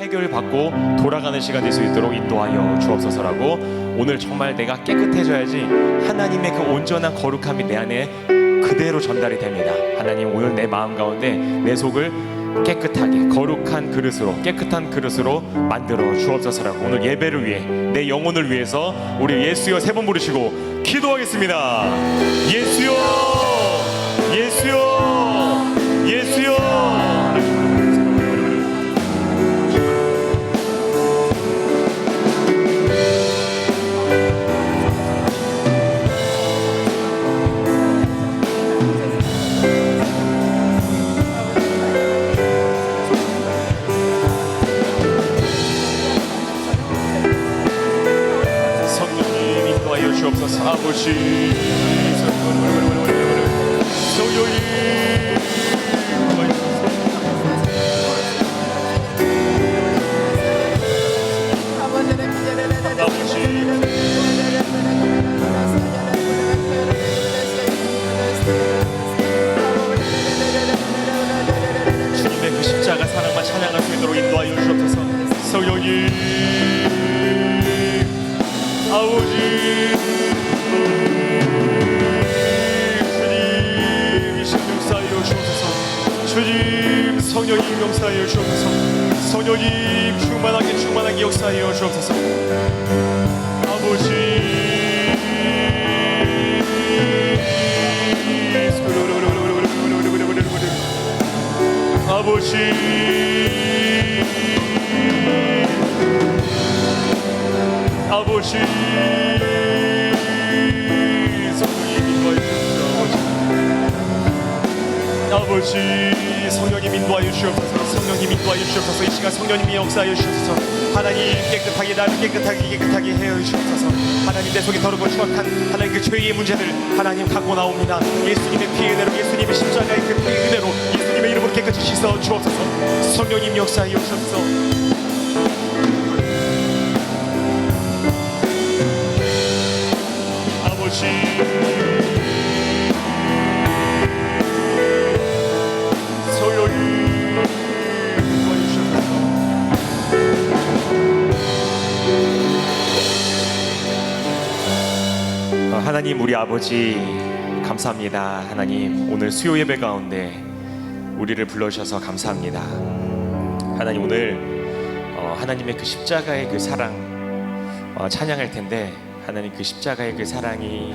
해결받고 돌아가는 시간 될 수 있도록 인도하여 주옵소서라고. 오늘 정말 내가 깨끗해져야지 하나님의 그 온전한 거룩함이 내 안에 그대로 전달이 됩니다. 하나님, 오늘 내 마음 가운데 내 속을 깨끗하게 거룩한 그릇으로, 깨끗한 그릇으로 만들어 주옵소서라고. 오늘 예배를 위해, 내 영혼을 위해서 우리 예수여 세 번 부르시고 기도하겠습니다. 예수여, 예수여, 예수여. 아버지, 주님의 그 십자가 사랑만 찬양할 수 있도록 인도하여 주옵소서. 성령님, 아버지, 주님, 성령님 역사하여 주옵소서. 성령님 충만하게 역사하여 주옵소서. 아버지, 아버지, 아버지, 아버지, 성령님 인도하여 주옵소서. 성령님 인도하여 주옵소서. 이 시간 성령님이 역사하여 주옵소서. 하나님, 깨끗하게 나를 깨끗하게 해여 주옵소서. 하나님, 내 속에 더럽고 추악한 하나님 그 죄의 문제들 하나님 갖고 나옵니다. 예수님의 피 은혜로, 예수님의 십자가의 그 피 은혜로 예수님의 이름으로 깨끗이 씻어 주옵소서. 성령님 역사하여 주옵소서. 아버지, 하나님, 우리 아버지 감사합니다. 하나님, 오늘 수요 예배 가운데 우리를 불러주셔서 감사합니다. 하나님, 오늘 하나님의 그 십자가의 그 사랑 찬양할 텐데, 하나님, 그 십자가의 그 사랑이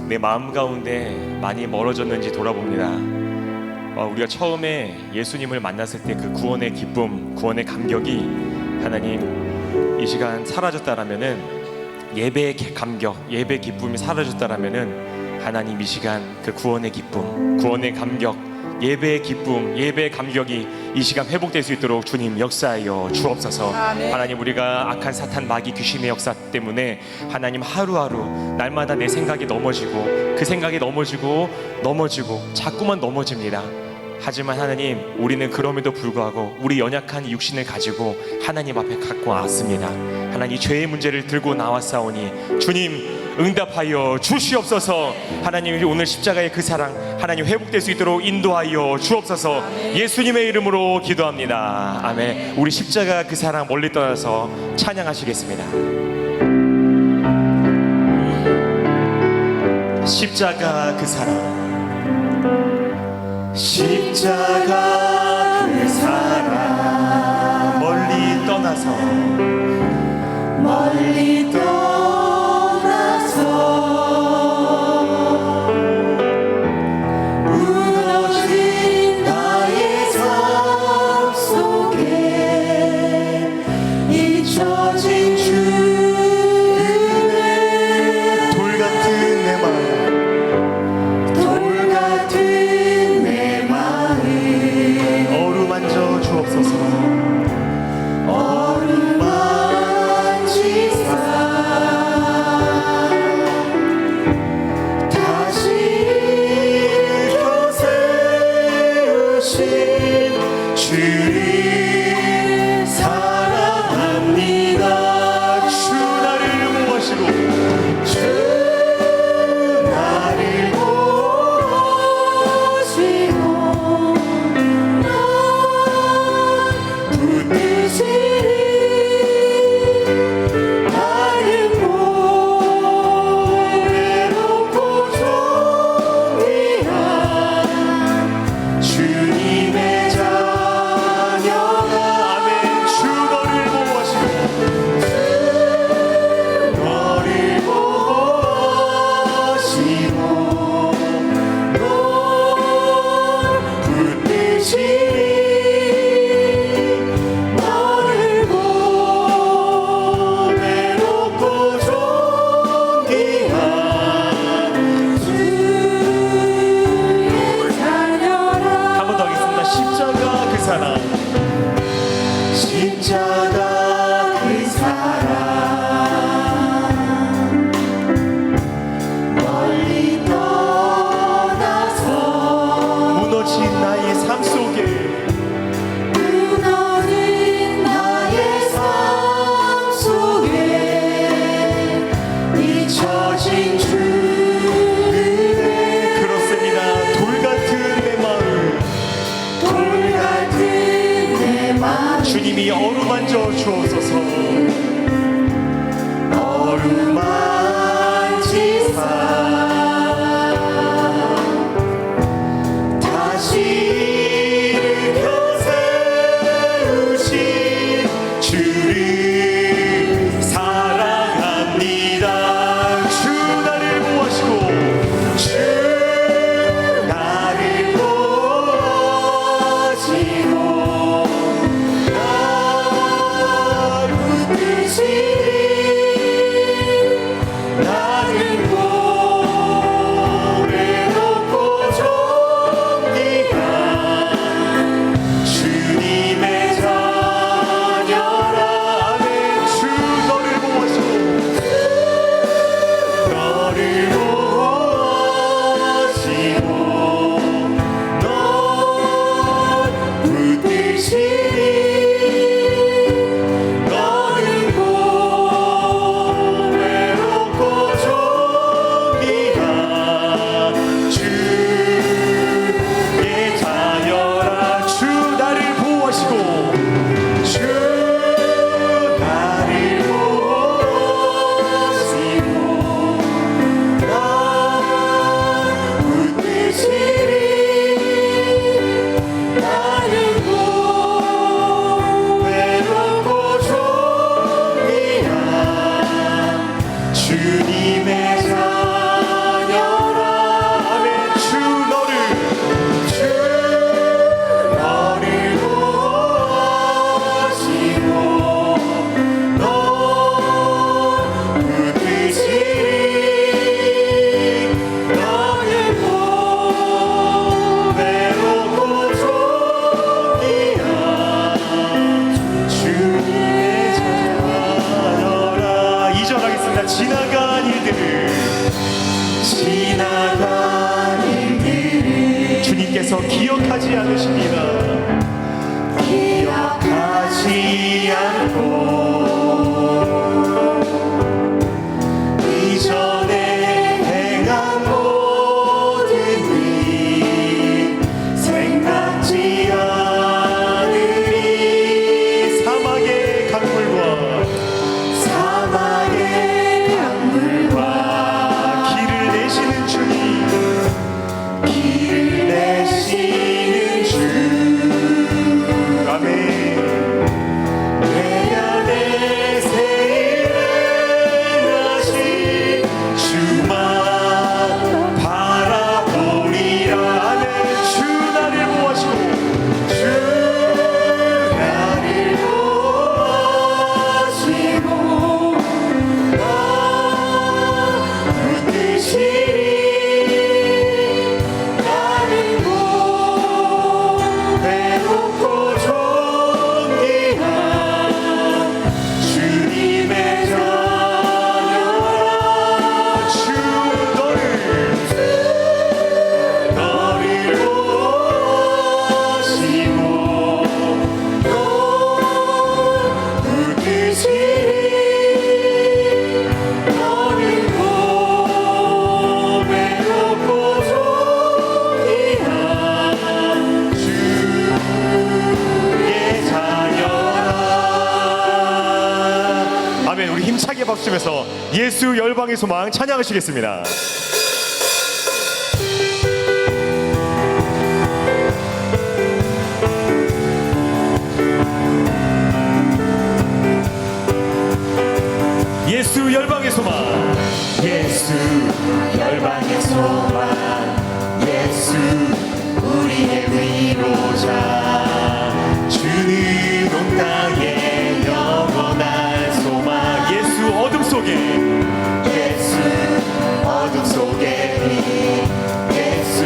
내 마음 가운데 많이 멀어졌는지 돌아봅니다. 우리가 처음에 예수님을 만났을 때 그 구원의 기쁨, 구원의 감격이 하나님 이 시간 사라졌다라면은, 예배의 감격, 예배 기쁨이 사라졌다라면은, 하나님 이 시간 그 구원의 기쁨, 구원의 감격, 예배의 기쁨, 예배의 감격이 이 시간 회복될 수 있도록 주님 역사하여 주옵소서. 아멘. 하나님, 우리가 악한 사탄, 마귀, 귀신의 역사 때문에 하나님 하루하루 날마다 내 생각이 넘어지고 그 생각이 넘어지고 자꾸만 넘어집니다. 하지만 하나님, 우리는 그럼에도 불구하고 우리 연약한 육신을 가지고 하나님 앞에 갖고 왔습니다. 하나님, 죄의 문제를 들고 나왔사오니 주님 응답하여 주시옵소서. 하나님, 오늘 십자가의 그 사랑 하나님 회복될 수 있도록 인도하여 주옵소서. 아멘. 예수님의 이름으로 기도합니다. 아멘. 우리 십자가 그 사랑 멀리 떠나서 찬양하시겠습니다. 십자가 그 사랑, 십자가 그 사랑 멀리 떠나서 무너진 나의 삶 속에 잊혀진 주 은혜, 돌 같은 내 마음, 어루만져 주옵소서. 어루만져 십자가 그 사랑 멀리 떠나서 무너진 나의 삶 속에 무너진 나의 삶 속에 잊혀진 주를 그렇습니다. 돌 같은 내 마음 돌 같은 내 마음 주님이 어루만져 주옵소서. 어루만지사 다시 일으켜 세우신 주를 사랑합니다. 주 나를 보호하시고 주 나를 보시고 나 붙드시니 나를 외롭고 존귀한 주님의 자녀라 아멘. 주 너를 보호하시고 너를 보시고 널 붙드시니 너를 외롭고 존귀한 주의 자녀라 주 나를 보호하시고 주 나를 보시고 날 붙드시니 나를 외롭고 존귀한 주님의 자녀라 아멘. 주 너를 주 너를 보시고 널 붙드시니 너를 외롭고 존귀한 주의 자녀라 이전하겠습니다. 지나간 일들을 주님께서 기억하지 않으십니다. 기억하지 않고 이전에 행한 모든 일 생각지 않으리 사막의 강물과 사막의 강물과 길을 내시는 주님 길을 내시는 주 아멘. 내 안에 새 일을 하신 주만 바라보리라 아멘. 주 나를 보호하시고 주 나를 보시고 나 붙드시니 나를 외롭고 존귀한 주님의 자녀라 주 너를 너를 보시고 널 붙드시니 너를 외롭고 존귀한 주의 자녀라 아멘. 우리 힘차게 박수 치면서 예수 열방의 소망 찬양하시겠습니다. 예수 열방의 소망 예수 열방의 소망 예수 우리의 위로자 주는 온 땅에 영원한 소망 예수 어둠 속에 예수 어둠 속에 빛 예수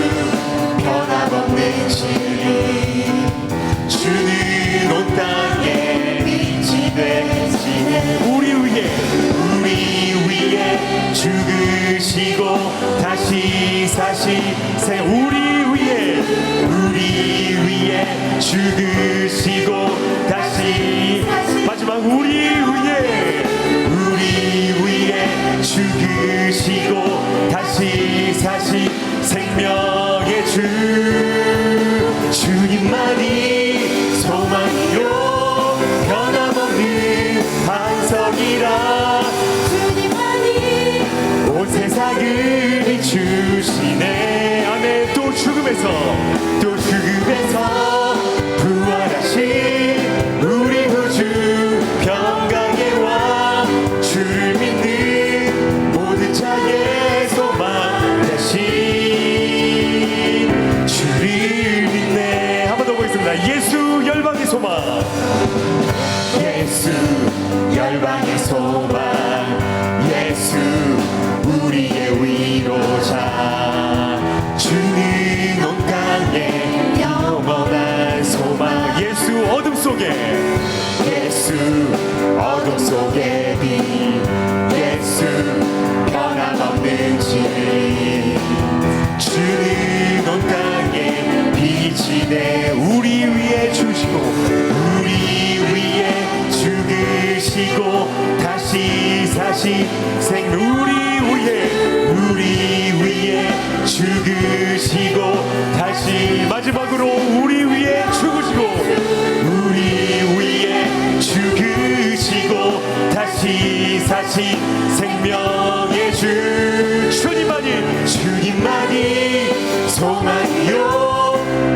변함없는 진리 주는 온 땅에 빛이 죽으시고 다시 사신 생명의 주 주님만이 소망이요 변함없는 반석이라 주님만이 온 세상을 비추시네. 아멘. 또 죽음에서 부활하신 우리 구주 평강의 왕 주를 믿는 모든 자의 소망 대신 주를 믿네. 한 번 더 보겠습니다. 예수 열방의 소망, 예수 열방의 소망, 예수 우리의 위로자, 주는 온 땅에 영원한 소망. 예수 어둠 속에, 예수 어둠 속에 빛, 예수 변함없는 진, 주는 온 땅에 빛이 돼 우리 위에 주시고 우리 위에 죽으시고 다시 사신 생 우리 위에 죽으시고 다시 마지막으로 우리 위에 죽으시고 우리 위에 죽으시고 다시 사신 생명의 주 주님만이 소망이요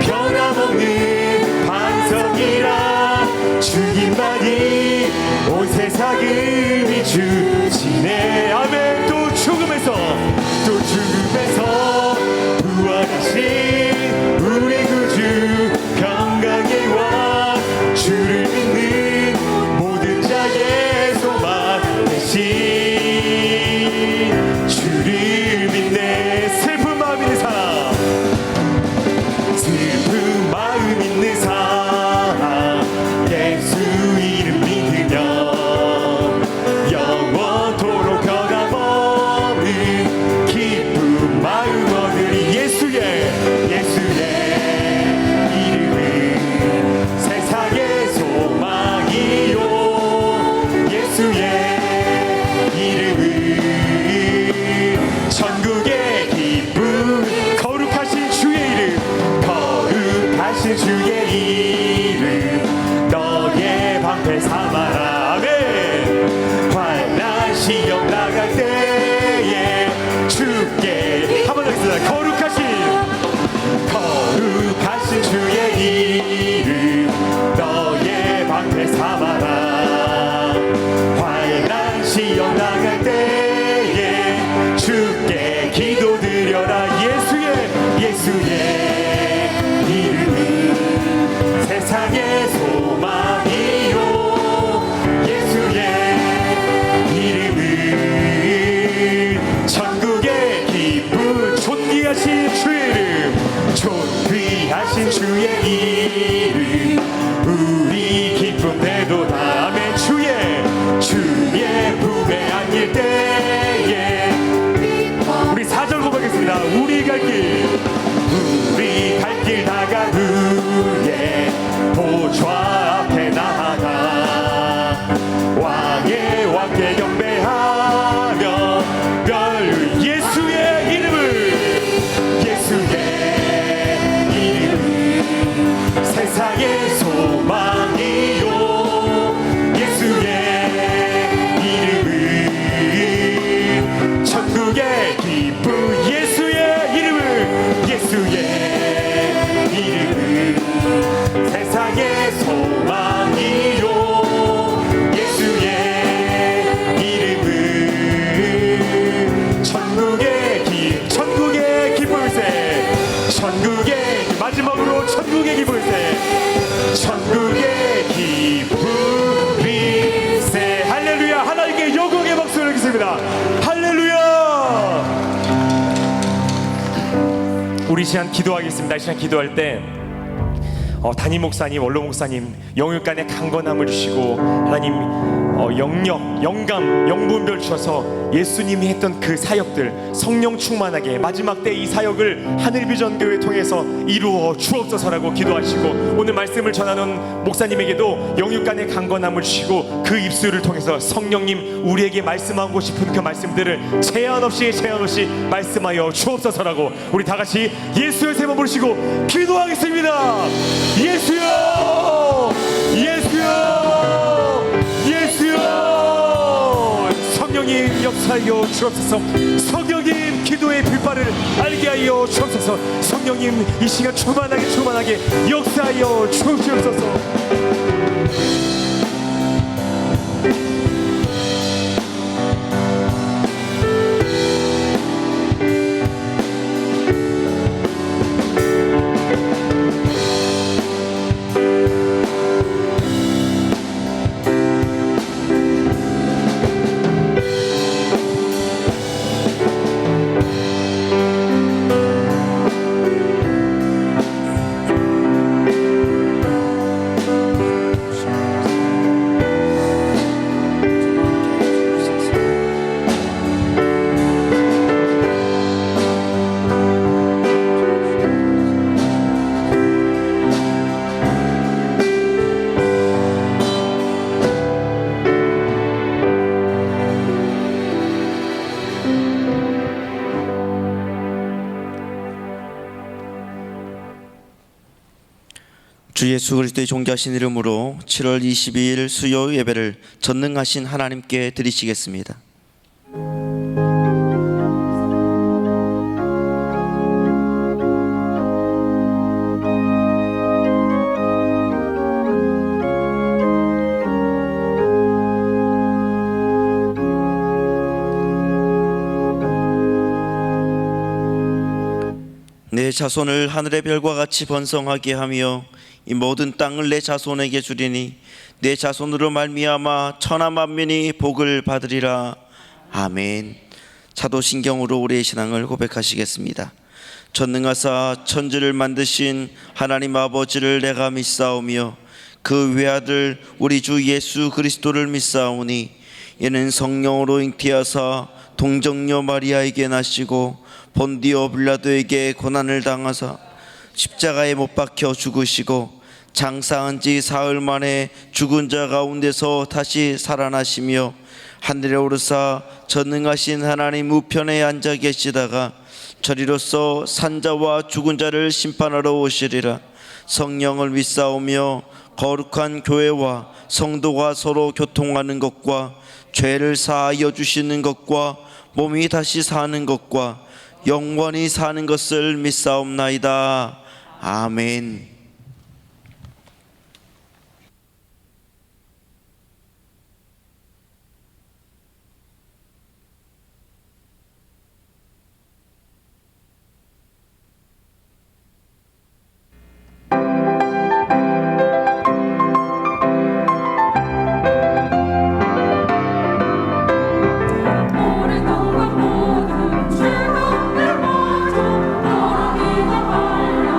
변함없는 반석이라 주님만이 온 세상을 비추시네. 아멘. 또 죽음에서 부활하신 우리 구주 평강의 왕 주를 믿는 모든 자의 소망 대신 주를 믿네. 슬픈 마음 있는 사람, 슬픈 마음 있는 사람, 예수 이름 믿으면 영원토록 변함없는 기쁜 마음 얻으리. 예수의 이름은 세상의 소망이요, 예수의 이름은 천국의 기쁨. 거룩하신 주의 이름, 거룩하신 주의 이름 너의 방패 삼아라. 아멘. 환난 시험 나갈 때에 주께 한번 더 하겠습니다. 거룩하신 주의 이름 너의 방패 삼아라. 환난 시험 나갈 때에 주께 기도드려라. 예수의 이름은 세상의 소망이요, 예수의 이름은 천국의 기쁨. 존귀하신 주의 이름, 존귀하신 주의 이름 우리 기쁨 되도다. 아멘. 주의 품에 안길 때에 우리 4절 고백하겠습니다. 우리 갈 길 다가 후에 보좌 앞에 나아가 왕의 왕께 경배하며 별 예수의 이름은 세상의 소망이요, 예수의 이름은 천국의 기쁨. 예수의 이름은 세상의 소망이요, 예수의 이름은 천국의 기쁨일세. 마지막으로 천국의 기쁨일세. 천국의 기쁨일세. 할렐루야. 하나님께 영광의 박수를 드리겠습니다. 할렐루야. 우리 시간 기도하겠습니다. 이 시간 기도할 때 담임 목사님, 원로 목사님 영육간의 강건함을 주시고 하나님 영역, 영감, 영분별 주셔서 예수님이 했던 그 사역들 성령 충만하게 마지막 때 이 사역을 하늘비전교회 통해서 이루어 주옵소서라고 기도하시고, 오늘 말씀을 전하는 목사님에게도 영육간의 강건함을 주시고 그 입술을 통해서 성령님 우리에게 말씀하고 싶은 그 말씀들을 제한 없이 말씀하여 주옵소서라고 우리 다 같이 예수의 세 번 부르시고 기도하겠습니다. 예수여, 예수여, 예수여. 성령님 역사하여 주옵소서. 성령님 기도의 빛발을 알게 하여 주옵소서. 성령님 이 시간 충만하게 역사하여 주옵소서. 주 예수 그리스도의 존귀하신 이름으로 7월 22일 수요 예배를 전능하신 하나님께 드리시겠습니다. 내 자손을 하늘의 별과 같이 번성하게 하며 이 모든 땅을 내 자손에게 주리니 내 자손으로 말미암아 천하 만민이 복을 받으리라. 아멘. 사도신경으로 우리의 신앙을 고백하시겠습니다. 전능하사 천지를 만드신 하나님 아버지를 내가 믿사오며 그 외아들 우리 주 예수 그리스도를 믿사오니 이는 성령으로 잉태하사 동정녀 마리아에게 나시고 본디오 빌라도에게 고난을 당하사 십자가에 못 박혀 죽으시고 장사한 지 사흘 만에 죽은 자 가운데서 다시 살아나시며 하늘에 오르사 전능하신 하나님 우편에 앉아 계시다가 저리로서 산자와 죽은 자를 심판하러 오시리라. 성령을 믿사오며 거룩한 교회와 성도가 서로 교통하는 것과 죄를 사하여 주시는 것과 몸이 다시 사는 것과 영원히 사는 것을 믿사옵나이다. 아멘. 오랫동안 모든 죄가 날 맞아 너라기가 말려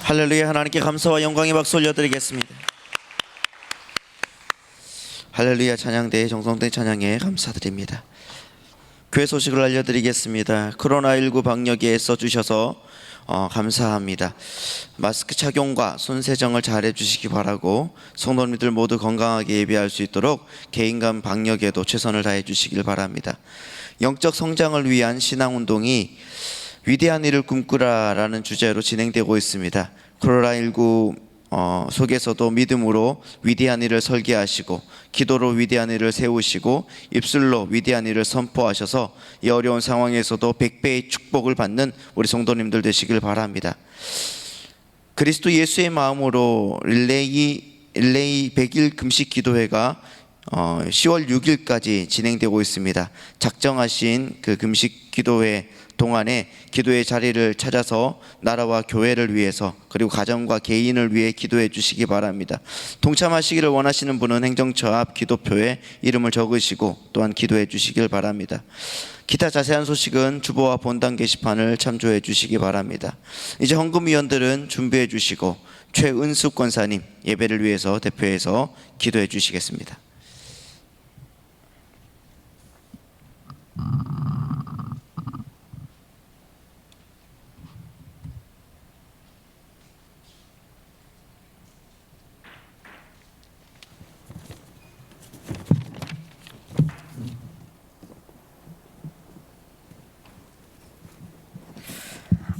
할렐루야. 하나님께 감사와 영광의 박수 올려드리겠습니다. 할렐루야. 찬양대의 정성된 찬양에 감사드립니다. 교회 소식을 알려드리겠습니다. 코로나19 방역에 애써주셔서 감사합니다. 마스크 착용과 손 세정을 잘 해주시기 바라고 성도님들 모두 건강하게 예배할 수 있도록 개인 간 방역에도 최선을 다해 주시길 바랍니다. 영적 성장을 위한 신앙운동이 위대한 일을 꿈꾸라라는 주제로 진행되고 있습니다. 코로나19 속에서도 믿음으로 위대한 일을 설계하시고 기도로 위대한 일을 세우시고 입술로 위대한 일을 선포하셔서 이 어려운 상황에서도 100배의 축복을 받는 우리 성도님들 되시길 바랍니다. 그리스도 예수의 마음으로 릴레이 100일 금식 기도회가 10월 6일까지 진행되고 있습니다. 작정하신 그 금식 기도회 동안에 기도의 자리를 찾아서 나라와 교회를 위해서 그리고 가정과 개인을 위해 기도해 주시기 바랍니다. 동참하시기를 원하시는 분은 행정처 앞 기도표에 이름을 적으시고 또한 기도해 주시길 바랍니다. 기타 자세한 소식은 주보와 본당 게시판을 참조해 주시기 바랍니다. 이제 헌금위원들은 준비해 주시고 최은숙 권사님 예배를 위해서 대표해서 기도해 주시겠습니다.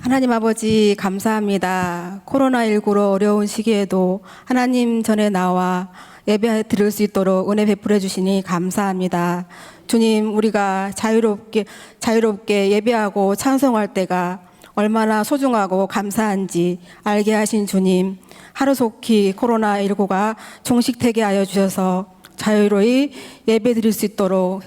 하나님 아버지 감사합니다. 코로나19로 어려운 시기에도 하나님 전에 나와 예배 드릴 수 있도록 은혜 베풀어 주시니 감사합니다. 주님, 우리가 자유롭게 예배하고 찬송할 때가 얼마나 소중하고 감사한지 알게 하신 주님, 하루속히 코로나19가 종식되게 하여 주셔서 자유로이 예배 드릴 수 있도록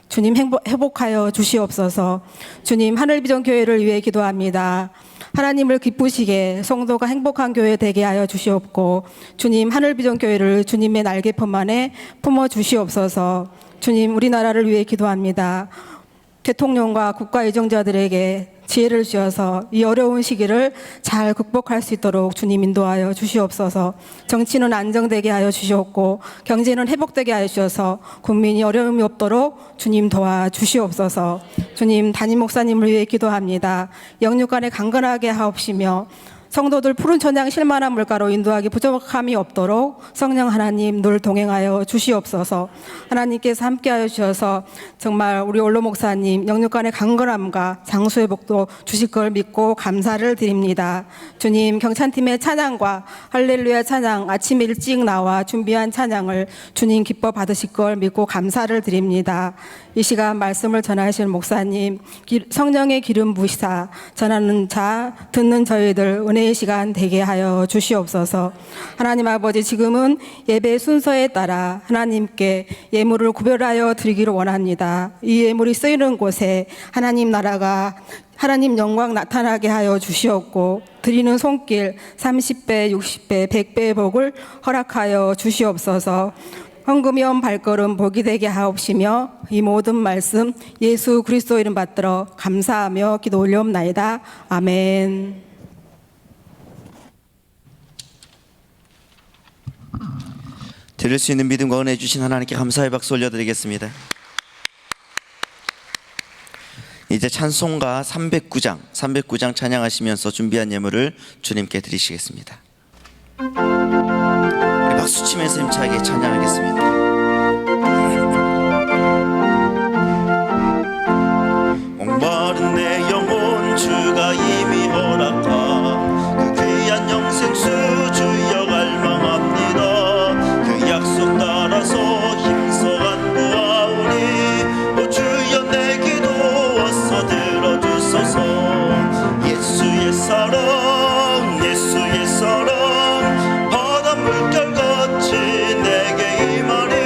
주님 회복하여 주시옵소서. 주님, 하늘비전 교회를 위해 기도합니다. 하나님을 기쁘시게 성도가 행복한 교회 되게 하여 주시옵고 주님, 하늘비전 교회를 주님의 날개품 안에 품어 주시옵소서. 주님, 우리나라를 위해 기도합니다. 대통령과 국가 의정자들에게 지혜를 주셔서 이 어려운 시기를 잘 극복할 수 있도록 주님 인도하여 주시옵소서. 정치는 안정되게 하여 주시옵고 경제는 회복되게 하여 주셔서 국민이 어려움이 없도록 주님 도와주시옵소서. 주님, 담임 목사님을 위해 기도합니다. 영육간에 강건하게 하옵시며 성도들 푸른 천장 실만한 물가로 인도하기 부족함이 없도록 성령 하나님 늘 동행하여 주시옵소서. 하나님께서 함께하여 주셔서 정말 우리 올로 목사님 영육간의 강건함과 장수의 복도 주실 걸 믿고 감사를 드립니다. 주님, 경찬팀의 찬양과 할렐루야 찬양 아침 일찍 나와 준비한 찬양을 주님 기뻐 받으실 걸 믿고 감사를 드립니다. 이 시간 말씀을 전하실 목사님, 성령의 기름 부시사 전하는 자 듣는 저희들 은혜의 시간 되게 하여 주시옵소서. 하나님 아버지, 지금은 예배 순서에 따라 하나님께 예물을 구별하여 드리기를 원합니다. 이 예물이 쓰이는 곳에 하나님 나라가 하나님 영광 나타나게 하여 주시옵고 드리는 손길 30배, 60배, 100배의 복을 허락하여 주시옵소서. 헌금이온 발걸음 복이 되게 하옵시며 이 모든 말씀 예수 그리스도 이름 받들어 감사하며 기도 올려옵나이다. 아멘. 드릴 수 있는 믿음과 은혜 주신 하나님께 감사의 박수 올려드리겠습니다. 이제 찬송가 309장 찬양하시면서 준비한 예물을 주님께 드리시겠습니다. 우리 박수 치면서 힘차게 찬양하겠습니다. 목마른 내 영혼 주가 이미 허락한 그 귀한 영생수 주여 갈망합니다. 그 약속 따라서 힘써 간구하오니 오 주여 내 기도 와서 들어주소서. 예수의 사랑 예수의 사랑 바닷물결같이 내게 임하리.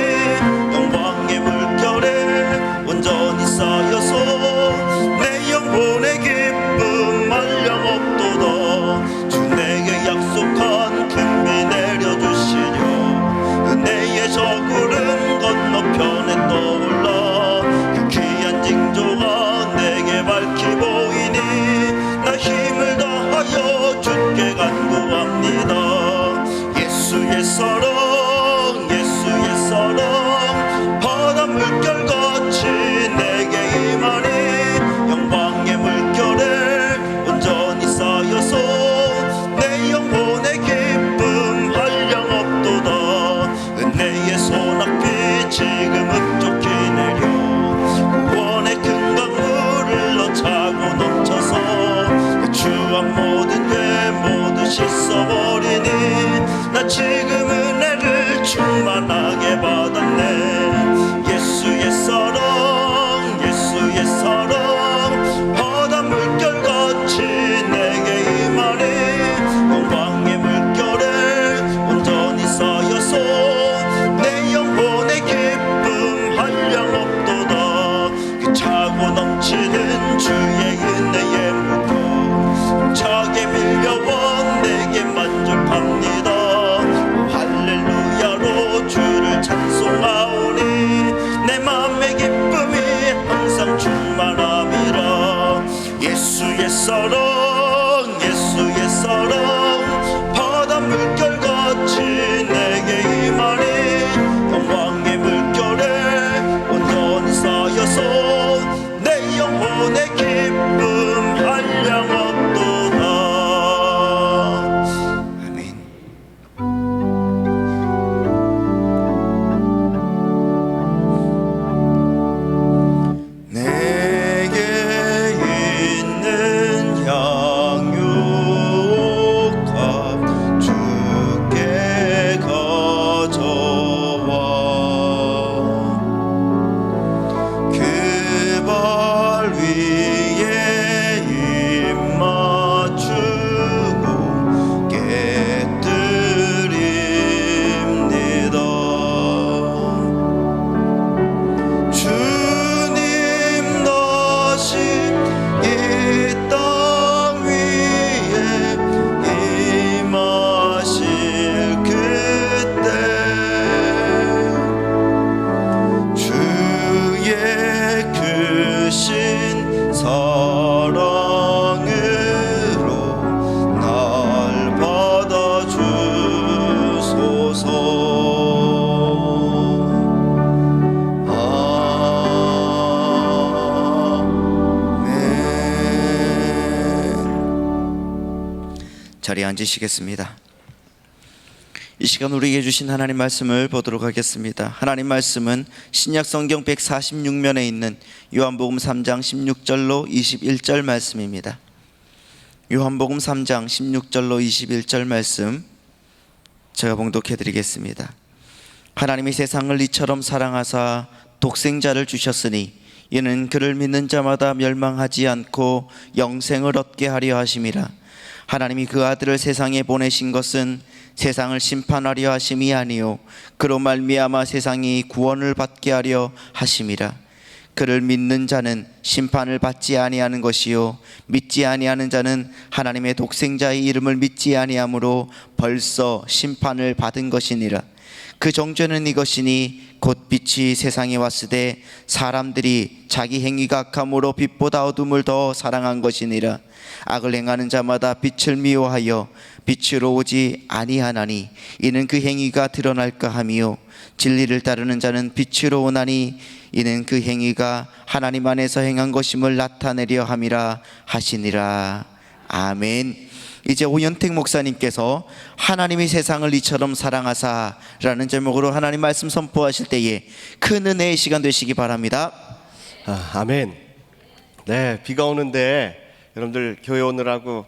차고 넘치는 주의 은혜에 묻고 적에 밀려온 내게 만족합니다. 오, 할렐루야로 주를 찬송하오니 내 맘의 기쁨이 항상 충만함이라. 예수의 사랑 예수의 사랑 바다 물결같이 내게 임하니 영광의 물결에 온전히 쌓여서 내 영혼의 기쁨 한량없도다. 아멘. 내게 있는 향유옥합 주께 가져와 그 발 위에 입 맞추고 깨뜨립니다. 주님 다시 이 땅 위에 임하실 그때 주의 크신 사랑으로 날 받아주소서. 아멘. 자리에 앉으시겠습니다. 이 시간 우리에게 주신 하나님 말씀을 보도록 하겠습니다. 하나님 말씀은 신약 성경 146면에 있는 요한복음 3장 16절로 21절 말씀입니다. 요한복음 3장 16절로 21절 말씀 제가 봉독해 드리겠습니다. 하나님이 세상을 이처럼 사랑하사 독생자를 주셨으니 이는 그를 믿는 자마다 멸망하지 않고 영생을 얻게 하려 하심이라. 하나님이 그 아들을 세상에 보내신 것은 세상을 심판하려 하심이 아니요 그로 말미암아 세상이 구원을 받게 하려 하심이라. 그를 믿는 자는 심판을 받지 아니하는 것이요 믿지 아니하는 자는 하나님의 독생자의 이름을 믿지 아니하므로 벌써 심판을 받은 것이니라. 그 정죄는 이것이니 곧 빛이 세상에 왔으되 사람들이 자기 행위가 악함으로 빛보다 어둠을 더 사랑한 것이니라. 악을 행하는 자마다 빛을 미워하여 빛으로 오지 아니하나니 이는 그 행위가 드러날까 함이요 진리를 따르는 자는 빛으로 오나니 이는 그 행위가 하나님 안에서 행한 것임을 나타내려 함이라 하시니라. 아멘. 이제 오현택 목사님께서 하나님이 세상을 이처럼 사랑하사 라는 제목으로 하나님 말씀 선포하실 때에 큰 은혜의 시간 되시기 바랍니다. 아멘. 네, 비가 오는데 여러분들 교회 오느라고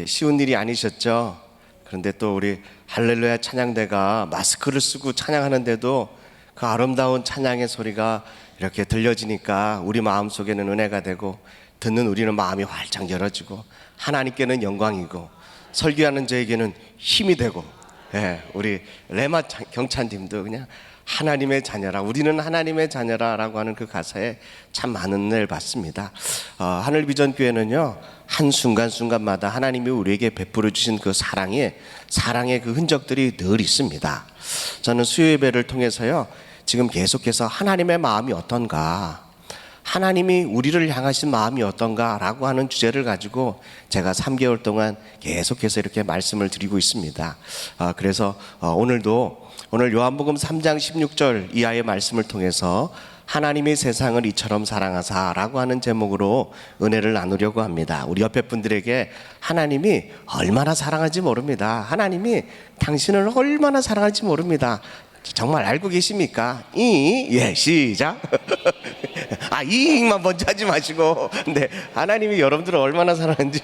쉬운 일이 아니셨죠. 그런데 또 우리 할렐루야 찬양대가 마스크를 쓰고 찬양하는데도 그 아름다운 찬양의 소리가 이렇게 들려지니까 우리 마음속에는 은혜가 되고 듣는 우리는 마음이 활짝 열어지고 하나님께는 영광이고 설교하는 저에게는 힘이 되고, 우리 레마 경찬님도 그냥 하나님의 자녀라, 우리는 하나님의 자녀라 라고 하는 그 가사에 참 많은 은혜를 받습니다. 하늘비전교회는요 한순간순간마다 하나님이 우리에게 베풀어 주신 그 사랑의 그 흔적들이 늘 있습니다. 저는 수요예배를 통해서요 지금 계속해서 하나님의 마음이 어떤가, 하나님이 우리를 향하신 마음이 어떤가 라고 하는 주제를 가지고 제가 3개월 동안 계속해서 이렇게 말씀을 드리고 있습니다. 그래서 오늘 요한복음 3장 16절 이하의 말씀을 통해서 하나님이 세상을 이처럼 사랑하사 라고 하는 제목으로 은혜를 나누려고 합니다. 우리 옆에 분들에게 하나님이 얼마나 사랑하지 모릅니다. 하나님이 당신을 얼마나 사랑할지 모릅니다. 정말 알고 계십니까? 예, 시작. 이만 먼저 하지 마시고, 네, 하나님이 여러분들을 얼마나 사랑하는지.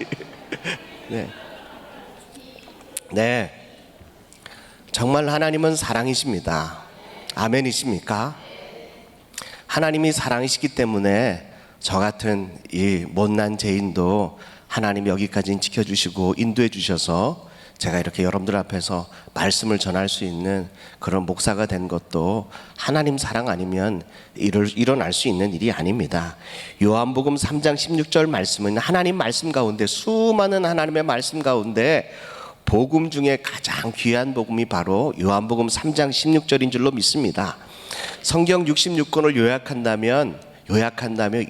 네, 정말 하나님은 사랑이십니다. 아멘이십니까? 하나님이 사랑이시기 때문에 저 같은 이 못난 죄인도 하나님이 여기까지 지켜주시고 인도해 주셔서 제가 이렇게 여러분들 앞에서 말씀을 전할 수 있는 그런 목사가 된 것도 하나님 사랑 아니면 일어날 수 있는 일이 아닙니다. 요한복음 3장 16절 말씀은 하나님 말씀 가운데, 수많은 하나님의 말씀 가운데 복음 중에 가장 귀한 복음이 바로 요한복음 3장 16절인 줄로 믿습니다. 성경 66권을 요약한다면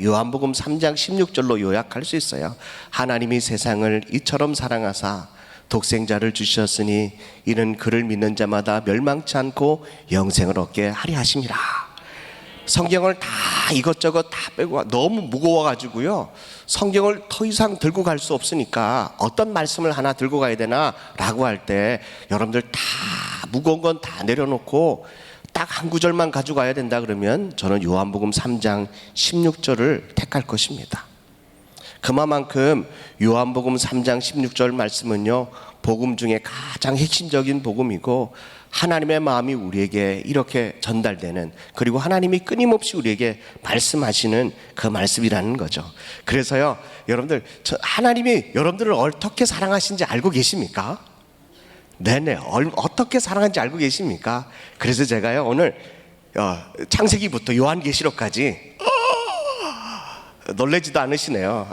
요한복음 3장 16절로 요약할 수 있어요. 하나님이 세상을 이처럼 사랑하사 독생자를 주셨으니 이는 그를 믿는 자마다 멸망치 않고 영생을 얻게 하려 하심이라. 성경을 다 이것저것 다 빼고 너무 무거워가지고요, 성경을 더 이상 들고 갈 수 없으니까 어떤 말씀을 하나 들고 가야 되나 라고 할 때 여러분들 다 무거운 건 다 내려놓고 딱 한 구절만 가져가야 된다 그러면 저는 요한복음 3장 16절을 택할 것입니다. 그만큼 요한복음 3장 16절 말씀은요, 복음 중에 가장 핵심적인 복음이고 하나님의 마음이 우리에게 이렇게 전달되는, 그리고 하나님이 끊임없이 우리에게 말씀하시는 그 말씀이라는 거죠. 그래서요, 여러분들, 하나님이 여러분들을 어떻게 사랑하신지 알고 계십니까? 네네, 어떻게 사랑하는지 알고 계십니까? 그래서 제가요, 오늘 창세기부터 요한계시록까지 놀라지도 않으시네요.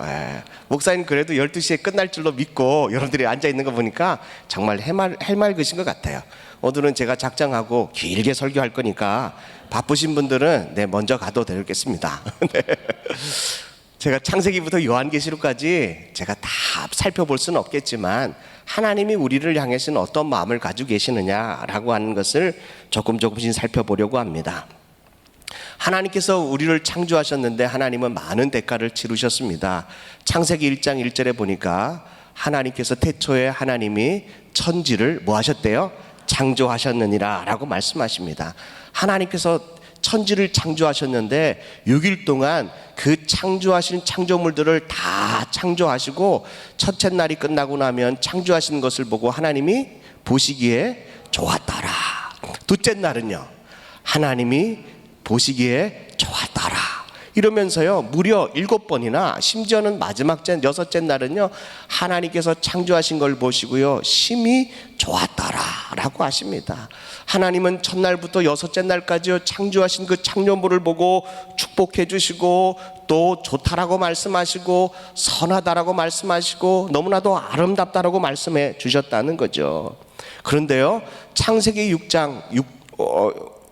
목사님 그래도 12시에 끝날 줄로 믿고 여러분들이 앉아있는 거 보니까 정말 해맑으신 것 같아요. 오늘은 제가 작정하고 길게 설교할 거니까 바쁘신 분들은 먼저 가도 되겠습니다. 네. 제가 창세기부터 요한계시록까지 제가 다 살펴볼 수는 없겠지만 하나님이 우리를 향해서는 어떤 마음을 가지고 계시느냐라고 하는 것을 조금씩 살펴보려고 합니다. 하나님께서 우리를 창조하셨는데 하나님은 많은 대가를 치르셨습니다. 창세기 1장 1절에 보니까 하나님께서 태초에 하나님이 천지를 뭐 하셨대요? 창조하셨느니라 라고 말씀하십니다. 하나님께서 천지를 창조하셨는데 6일 동안 그 창조하신 창조물들을 다 창조하시고 첫째 날이 끝나고 나면 창조하신 것을 보고 하나님이 보시기에 좋았더라. 둘째 날은요, 하나님이 보시기에 좋았더라 이러면서요, 무려 7번이나, 심지어는 마지막 6째 날은요, 하나님께서 창조하신 걸 보시고요, 심히 좋았더라 라고 하십니다. 하나님은 첫날부터 6째 날까지요, 창조하신 그 창조물을 보고 축복해 주시고 또 좋다라고 말씀하시고 선하다라고 말씀하시고 너무나도 아름답다라고 말씀해 주셨다는 거죠. 그런데요, 창세기 6장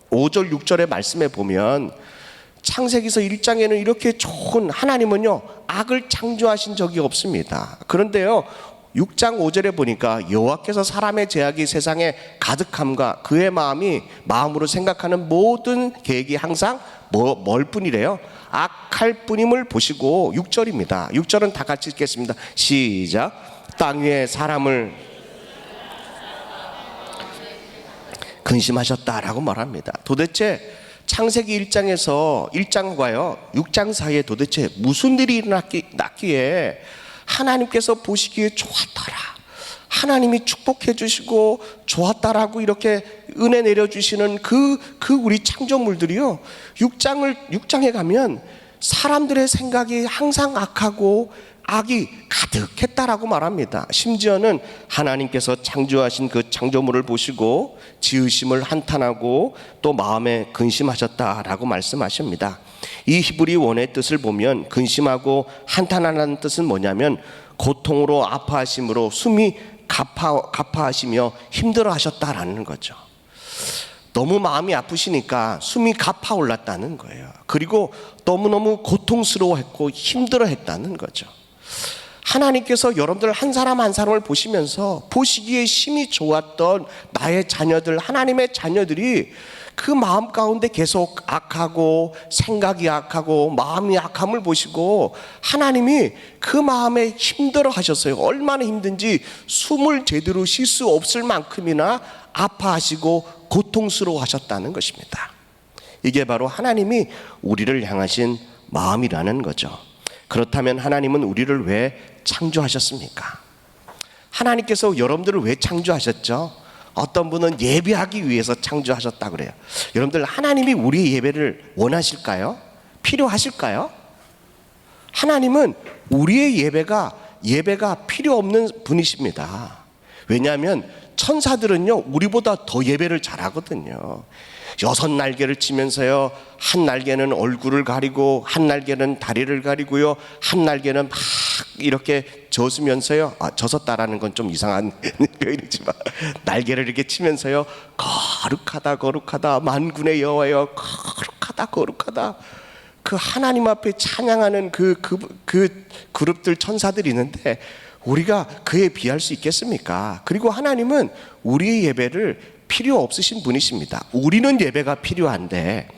5절 6절의 말씀에 보면 창세기서 1장에는 이렇게 좋은, 하나님은요 악을 창조하신 적이 없습니다. 그런데요 6장 5절에 보니까 여호와께서 사람의 죄악이 세상에 가득함과 그의 마음으로 생각하는 모든 계획이 항상 뭘 뿐이래요? 악할 뿐임을 보시고, 6절입니다. 6절은 다 같이 읽겠습니다. 시작. 땅 위에 사람을 근심하셨다라고 말합니다. 도대체 창세기 1장에서 1장과요 6장 사이에 도대체 무슨 일이 일어났기에 하나님께서 보시기에 좋았더라, 하나님이 축복해 주시고 좋았다라고 이렇게 은혜 내려주시는 그 우리 창조물들이요, 6장에 가면 사람들의 생각이 항상 악하고 악이 가득했다라고 말합니다. 심지어는 하나님께서 창조하신 그 창조물을 보시고 지으심을 한탄하고 또 마음에 근심하셨다라고 말씀하십니다. 이 히브리 원의 뜻을 보면 근심하고 한탄하는 뜻은 뭐냐면 고통으로 아파하심으로 숨이 가파하시며 힘들어하셨다라는 거죠. 너무 마음이 아프시니까 숨이 가파올랐다는 거예요. 그리고 너무너무 고통스러워했고 힘들어했다는 거죠. 하나님께서 여러분들 한 사람 한 사람을 보시면서 보시기에 심히 좋았던 나의 자녀들, 하나님의 자녀들이 그 마음 가운데 계속 악하고 생각이 악하고 마음이 악함을 보시고 하나님이 그 마음에 힘들어 하셨어요. 얼마나 힘든지 숨을 제대로 쉴 수 없을 만큼이나 아파하시고 고통스러워 하셨다는 것입니다. 이게 바로 하나님이 우리를 향하신 마음이라는 거죠. 그렇다면 하나님은 우리를 왜 창조하셨습니까? 하나님께서 여러분들을 왜 창조하셨죠? 어떤 분은 예배하기 위해서 창조하셨다 그래요. 여러분들, 하나님이 우리의 예배를 원하실까요? 필요하실까요? 하나님은 우리의 예배가 필요 없는 분이십니다. 왜냐하면 천사들은요 우리보다 더 예배를 잘하거든요. 6날개를 치면서요, 한 날개는 얼굴을 가리고 한 날개는 다리를 가리고요, 한 날개는 막 이렇게 젖으면서요, 젖었다라는 건 좀 이상한 표현이지만 날개를 이렇게 치면서요, 거룩하다 거룩하다 만군의 여호와여 거룩하다 거룩하다, 그 하나님 앞에 찬양하는 그 그룹들 천사들이 있는데 우리가 그에 비할 수 있겠습니까? 그리고 하나님은 우리의 예배를 필요 없으신 분이십니다. 우리는 예배가 필요한데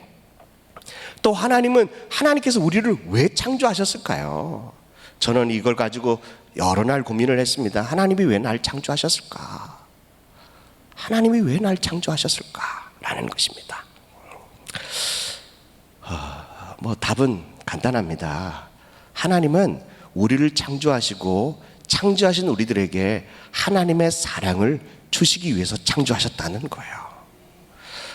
또 하나님께서 우리를 왜 창조하셨을까요? 저는 이걸 가지고 여러 날 고민을 했습니다. 하나님이 왜 날 창조하셨을까? 하나님이 왜 날 창조하셨을까? 라는 것입니다. 답은 간단합니다. 하나님은 우리를 창조하시고 창조하신 우리들에게 하나님의 사랑을 주시기 위해서 창조하셨다는 거예요.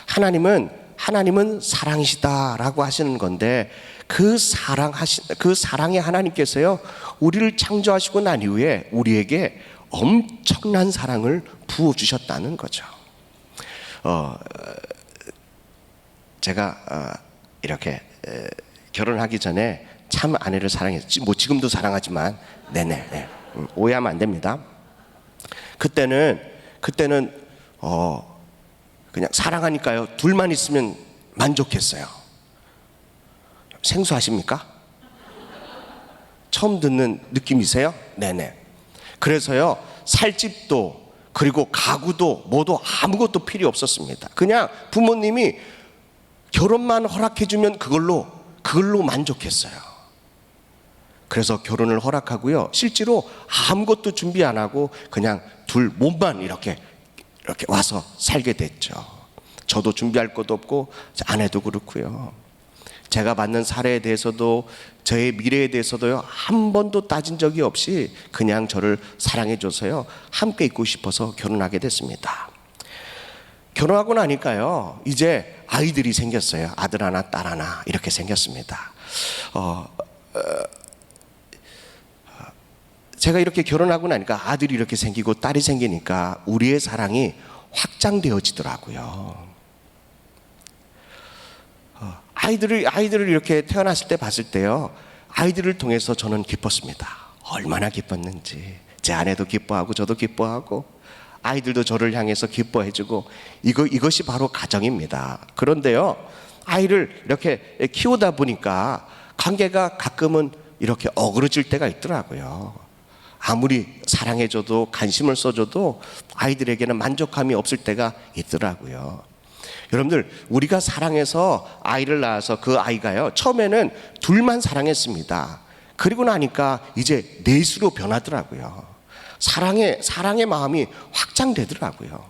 하나님은 사랑이시다라고 하시는 건데 그 사랑의 하나님께서요 우리를 창조하시고 난 이후에 우리에게 엄청난 사랑을 부어 주셨다는 거죠. 제가 이렇게 결혼하기 전에 참 아내를 사랑했지, 뭐 지금도 사랑하지만 오해하면 안 됩니다. 그때는 그냥 사랑하니까요 둘만 있으면 만족했어요. 생소하십니까? 처음 듣는 느낌이세요? 네네. 그래서요 살 집도 그리고 가구도 뭐도 아무것도 필요 없었습니다. 그냥 부모님이 결혼만 허락해주면 그걸로 만족했어요. 그래서 결혼을 허락하고요, 실제로 아무것도 준비 안 하고 그냥 둘 몸만 이렇게 와서 살게 됐죠. 저도 준비할 것도 없고 아내도 그렇고요. 제가 받는 사례에 대해서도 저의 미래에 대해서도요 한 번도 따진 적이 없이 그냥 저를 사랑해줘서요 함께 있고 싶어서 결혼하게 됐습니다. 결혼하고 나니까요 이제 아이들이 생겼어요. 아들 하나 딸 하나 이렇게 생겼습니다. 제가 이렇게 결혼하고 나니까 아들이 이렇게 생기고 딸이 생기니까 우리의 사랑이 확장되어지더라고요. 아이들을 이렇게 태어났을 때 봤을 때요 아이들을 통해서 저는 기뻤습니다. 얼마나 기뻤는지. 제 아내도 기뻐하고 저도 기뻐하고 아이들도 저를 향해서 기뻐해주고 이것이 바로 가정입니다. 그런데요 아이를 이렇게 키우다 보니까 관계가 가끔은 이렇게 어그러질 때가 있더라고요. 아무리 사랑해줘도 관심을 써줘도 아이들에게는 만족감이 없을 때가 있더라고요. 여러분들 우리가 사랑해서 아이를 낳아서 그 아이가요 처음에는 둘만 사랑했습니다. 그리고 나니까 이제 넷으로 변하더라고요. 사랑의 마음이 확장되더라고요.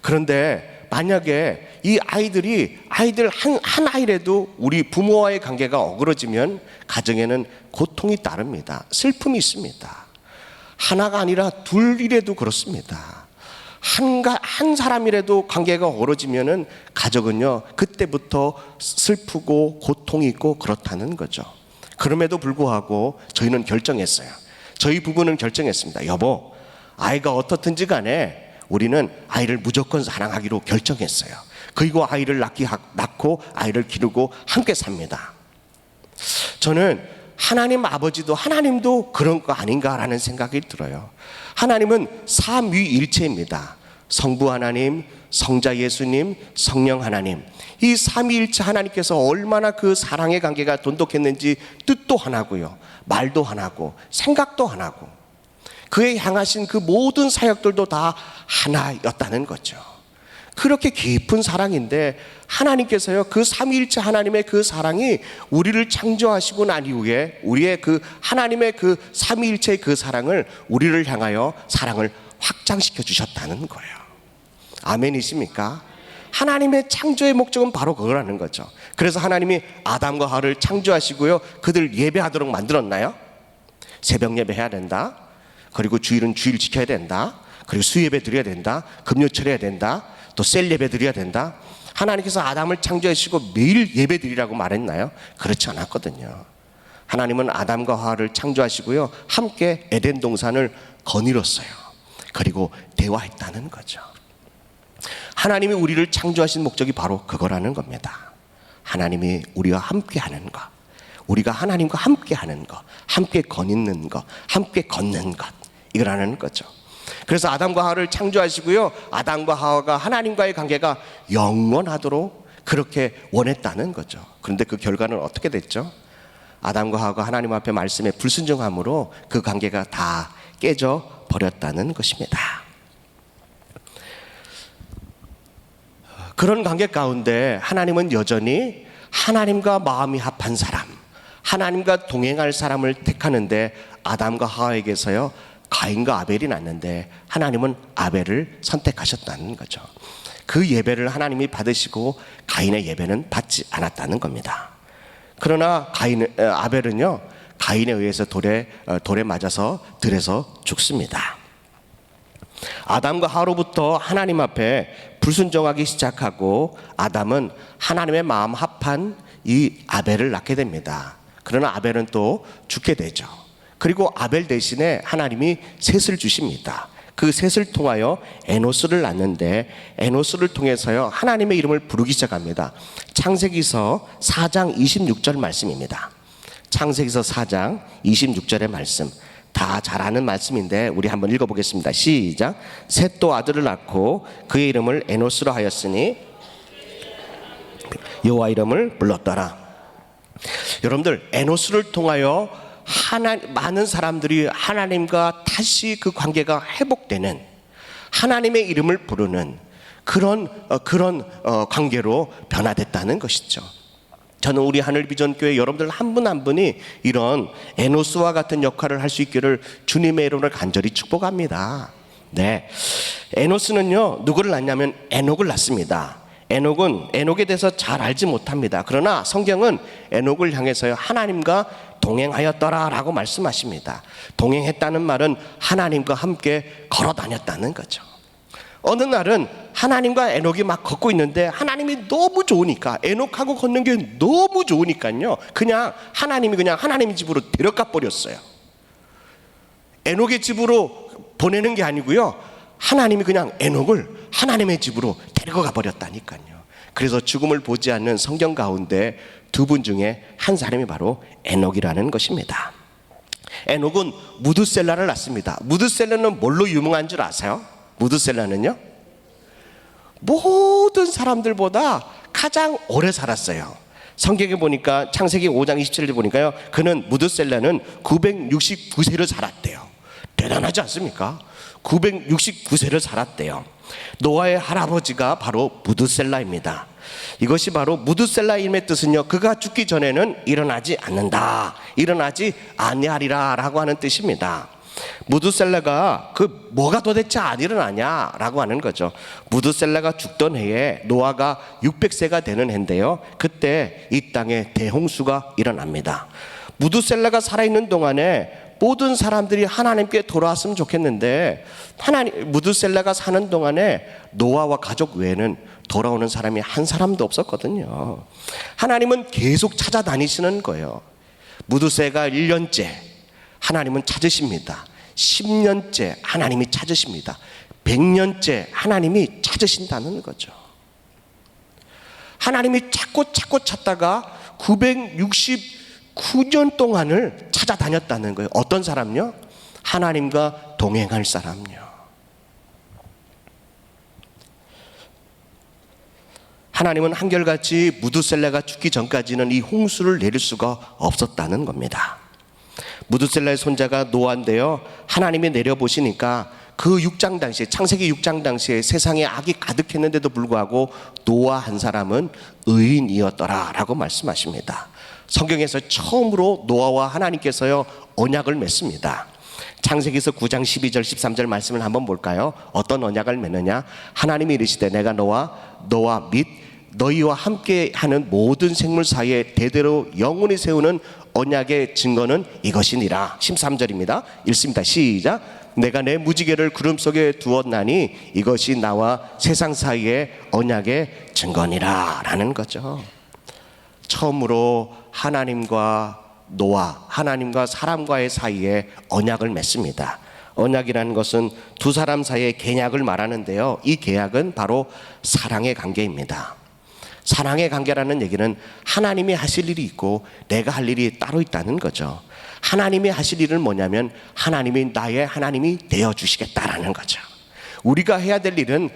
그런데 만약에 이 아이들 한 아이라도 우리 부모와의 관계가 어그러지면 가정에는 고통이 따릅니다. 슬픔이 있습니다. 하나가 아니라 둘이라도 그렇습니다. 한 사람이라도 관계가 어그러지면은 가족은요 그때부터 슬프고 고통이 있고 그렇다는 거죠. 그럼에도 불구하고 저희는 결정했어요. 저희 부부는 결정했습니다. 여보, 아이가 어떻든지 간에 우리는 아이를 무조건 사랑하기로 결정했어요. 그리고 아이를 낳고 아이를 기르고 함께 삽니다. 저는 하나님 아버지도 하나님도 그런 거 아닌가라는 생각이 들어요. 하나님은 삼위일체입니다. 성부 하나님, 성자 예수님, 성령 하나님, 이 삼위일체 하나님께서 얼마나 그 사랑의 관계가 돈독했는지 뜻도 하나고요, 말도 하나고 생각도 하나고 그에 향하신 그 모든 사역들도 다 하나였다는 거죠. 그렇게 깊은 사랑인데 하나님께서요 그 삼위일체 하나님의 그 사랑이 우리를 창조하시고 난 이후에 우리의 그 하나님의 그 삼위일체의 그 사랑을 우리를 향하여 사랑을 확장시켜 주셨다는 거예요. 아멘이십니까? 하나님의 창조의 목적은 바로 그거라는 거죠. 그래서 하나님이 아담과 하와를 창조하시고요 그들 예배하도록 만들었나요? 새벽 예배 해야 된다. 그리고 주일은 주일 지켜야 된다. 그리고 수예배 드려야 된다. 금요철 해야 된다. 또 셀 예배 드려야 된다. 하나님께서 아담을 창조하시고 매일 예배 드리라고 말했나요? 그렇지 않았거든요. 하나님은 아담과 하와를 창조하시고요 함께 에덴 동산을 거닐었어요. 그리고 대화했다는 거죠. 하나님이 우리를 창조하신 목적이 바로 그거라는 겁니다. 하나님이 우리와 함께 하는 것, 우리가 하나님과 함께 하는 것, 함께 거니는 것, 함께 걷는 것, 이거라는 거죠. 그래서 아담과 하와를 창조하시고요, 아담과 하와가 하나님과의 관계가 영원하도록 그렇게 원했다는 거죠. 그런데 그 결과는 어떻게 됐죠? 아담과 하와가 하나님 앞에 말씀에 불순종함으로 그 관계가 다 깨져 버렸다는 것입니다. 그런 관계 가운데 하나님은 여전히 하나님과 마음이 합한 사람, 하나님과 동행할 사람을 택하는데, 아담과 하와에게서요 가인과 아벨이 났는데 하나님은 아벨을 선택하셨다는 거죠. 그 예배를 하나님이 받으시고 가인의 예배는 받지 않았다는 겁니다. 그러나 아벨은요 가인에 의해서 돌에 맞아서 들에서 죽습니다. 아담과 하와로부터 하나님 앞에 불순종하기 시작하고 아담은 하나님의 마음 합한 이 아벨을 낳게 됩니다. 그러나 아벨은 또 죽게 되죠. 그리고 아벨 대신에 하나님이 셋을 주십니다. 그 셋을 통하여 에노스를 낳는데, 에노스를 통해서요 하나님의 이름을 부르기 시작합니다. 창세기서 4장 26절 말씀입니다. 창세기서 4장 26절의 말씀, 다 잘 아는 말씀인데 우리 한번 읽어보겠습니다. 시작. 셋도 아들을 낳고 그의 이름을 에노스로 하였으니 여호와 이름을 불렀더라. 여러분들, 에노스를 통하여 많은 사람들이 하나님과 다시 그 관계가 회복되는, 하나님의 이름을 부르는 그런 관계로 변화됐다는 것이죠. 저는 우리 하늘비전교회 여러분들 한 분 한 분이 이런 에노스와 같은 역할을 할 수 있기를 주님의 이름으로 간절히 축복합니다. 네, 에노스는요 누구를 낳냐면 에녹을 낳습니다. 에녹에 대해서 잘 알지 못합니다. 그러나 성경은 에녹을 향해서요 하나님과 동행하였더라 라고 말씀하십니다. 동행했다는 말은 하나님과 함께 걸어 다녔다는 거죠. 어느 날은 하나님과 에녹이 막 걷고 있는데 하나님이 너무 좋으니까, 에녹하고 걷는 게 너무 좋으니까요 그냥 하나님이 하나님 집으로 데려가 버렸어요. 에녹의 집으로 보내는 게 아니고요, 하나님이 그냥 에녹을 하나님의 집으로 데려가 버렸다니까요. 그래서 죽음을 보지 않는 성경 가운데 두 분 중에 한 사람이 바로 에녹이라는 것입니다. 에녹은 무드셀라를 낳습니다. 무드셀라는 뭘로 유명한 줄 아세요? 무드셀라는요 모든 사람들보다 가장 오래 살았어요. 성경에 보니까 창세기 5장 27절에 보니까요 그는 무드셀라는 969세를 살았대요. 대단하지 않습니까? 969세를 살았대요. 노아의 할아버지가 바로 무드셀라입니다. 이것이 바로 무드셀라임의 뜻은요 그가 죽기 전에는 일어나지 않는다, 일어나지 아니하리라 라고 하는 뜻입니다. 무드셀라가 뭐가 도대체 안 일어나냐 라고 하는 거죠. 무드셀라가 죽던 해에 노아가 600세가 되는 해인데요, 그때 이 땅에 대홍수가 일어납니다. 무드셀라가 살아있는 동안에 모든 사람들이 하나님께 돌아왔으면 좋겠는데, 무드셀라가 사는 동안에 노아와 가족 외에는 돌아오는 사람이 한 사람도 없었거든요. 하나님은 계속 찾아다니시는 거예요. 무드셀라가 1년째 하나님은 찾으십니다. 10년째 하나님이 찾으십니다. 100년째 하나님이 찾으신다는 거죠. 하나님이 찾고 찾다가 969년 동안을 찾아다녔다는 거예요. 어떤 사람요? 하나님과 동행할 사람요. 하나님은 한결같이 무드셀라가 죽기 전까지는 이 홍수를 내릴 수가 없었다는 겁니다. 무드셀라의 손자가 노아인데요, 하나님이 내려보시니까 그 6장 당시에, 창세기 6장 당시에 세상에 악이 가득했는데도 불구하고 노아 한 사람은 의인이었더라 라고 말씀하십니다. 성경에서 처음으로 노아와 하나님께서요 언약을 맺습니다. 창세기서 9장 12절 13절 말씀을 한번 볼까요? 어떤 언약을 맺느냐? 하나님이 이르시되 내가 너와 및 너희와 함께 하는 모든 생물 사이에 대대로 영원히 세우는 언약의 증거는 이것이니라. 13절입니다. 읽습니다. 시작. 내가 내 무지개를 구름 속에 두었나니 이것이 나와 세상 사이의 언약의 증거니라 라는 거죠. 처음으로 하나님과 노아, 하나님과 사람과의 사이에 언약을 맺습니다. 언약이라는 것은 두 사람 사이의 계약을 말하는데요. 이 계약은 바로 사랑의 관계입니다. 사랑의 관계라는 얘기는 하나님이 하실 일이 있고 내가 할 일이 따로 있다는 거죠. 하나님이 하실 일은 뭐냐면 하나님이 나의 하나님이 되어주시겠다라는 거죠. 우리가 해야 될 일은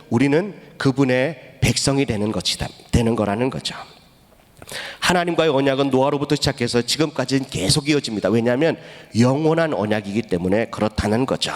우리는 그분의 백성이 되는 거라는 거죠. 하나님과의 언약은 노아로부터 시작해서 지금까지는 계속 이어집니다. 왜냐하면 영원한 언약이기 때문에 그렇다는 거죠.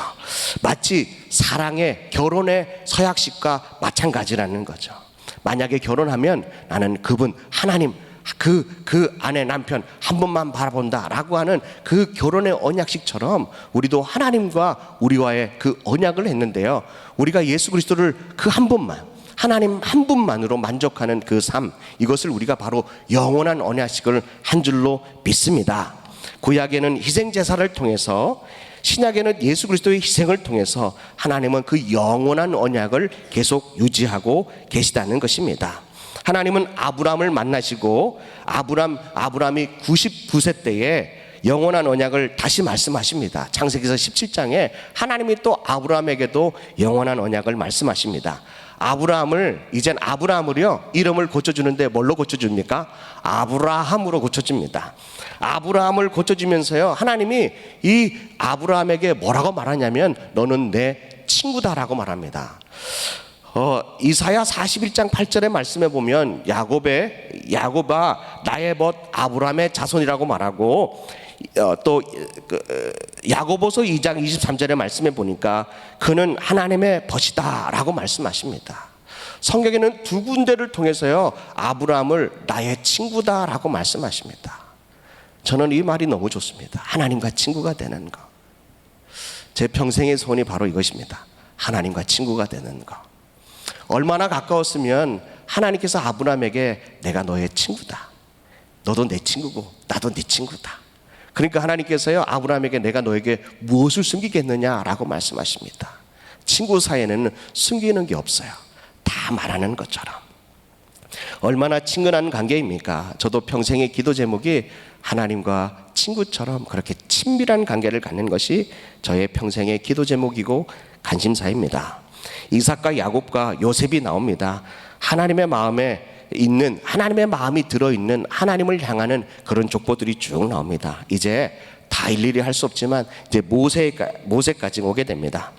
마치 사랑의 결혼의 서약식과 마찬가지라는 거죠. 만약에 결혼하면 나는 그분 하나님 그 아내 남편 한 번만 바라본다라고 하는 그 결혼의 언약식처럼 우리도 하나님과 우리와의 그 언약을 했는데요. 우리가 예수 그리스도를 그 한 분만 하나님 한 분만으로 만족하는 그 삶, 이것을 우리가 바로 영원한 언약식을 한 줄로 믿습니다. 구약에는 희생 제사를 통해서, 신약에는 예수 그리스도의 희생을 통해서 하나님은 그 영원한 언약을 계속 유지하고 계시다는 것입니다. 하나님은 아브라함을 만나시고 아브라함이 99세 때에 영원한 언약을 다시 말씀하십니다. 창세기서 17장에 하나님이 또 아브라함에게도 영원한 언약을 말씀하십니다. 이젠 아브라함을요, 이름을 고쳐주는데 뭘로 고쳐줍니까? 아브라함으로 고쳐줍니다. 아브라함을 고쳐주면서요, 하나님이 이 아브라함에게 뭐라고 말하냐면 너는 내 친구다라고 말합니다. 이사야 41장 8절의 말씀에 보면 야곱아 나의 벗 아브라함의 자손이라고 말하고, 또 야고보서 2장 23절의 말씀에 보니까 그는 하나님의 벗이다 라고 말씀하십니다. 성경에는 두 군데를 통해서요, 아브라함을 나의 친구다 라고 말씀하십니다. 저는 이 말이 너무 좋습니다. 하나님과 친구가 되는 거. 제 평생의 소원이 바로 이것입니다. 하나님과 친구가 되는 거. 얼마나 가까웠으면 하나님께서 아브라함에게 내가 너의 친구다, 너도 내 친구고 나도 네 친구다. 그러니까 하나님께서요, 아브라함에게 내가 너에게 무엇을 숨기겠느냐라고 말씀하십니다. 친구 사이에는 숨기는 게 없어요. 다 말하는 것처럼. 얼마나 친근한 관계입니까? 저도 평생의 기도 제목이 하나님과 친구처럼 그렇게 친밀한 관계를 갖는 것이 저의 평생의 기도 제목이고 관심사입니다. 이삭과 야곱과 요셉이 나옵니다. 하나님의 마음이 들어있는 하나님을 향하는 그런 족보들이 쭉 나옵니다. 이제 다 일일이 할 수 없지만 이제 모세까지 오게 됩니다.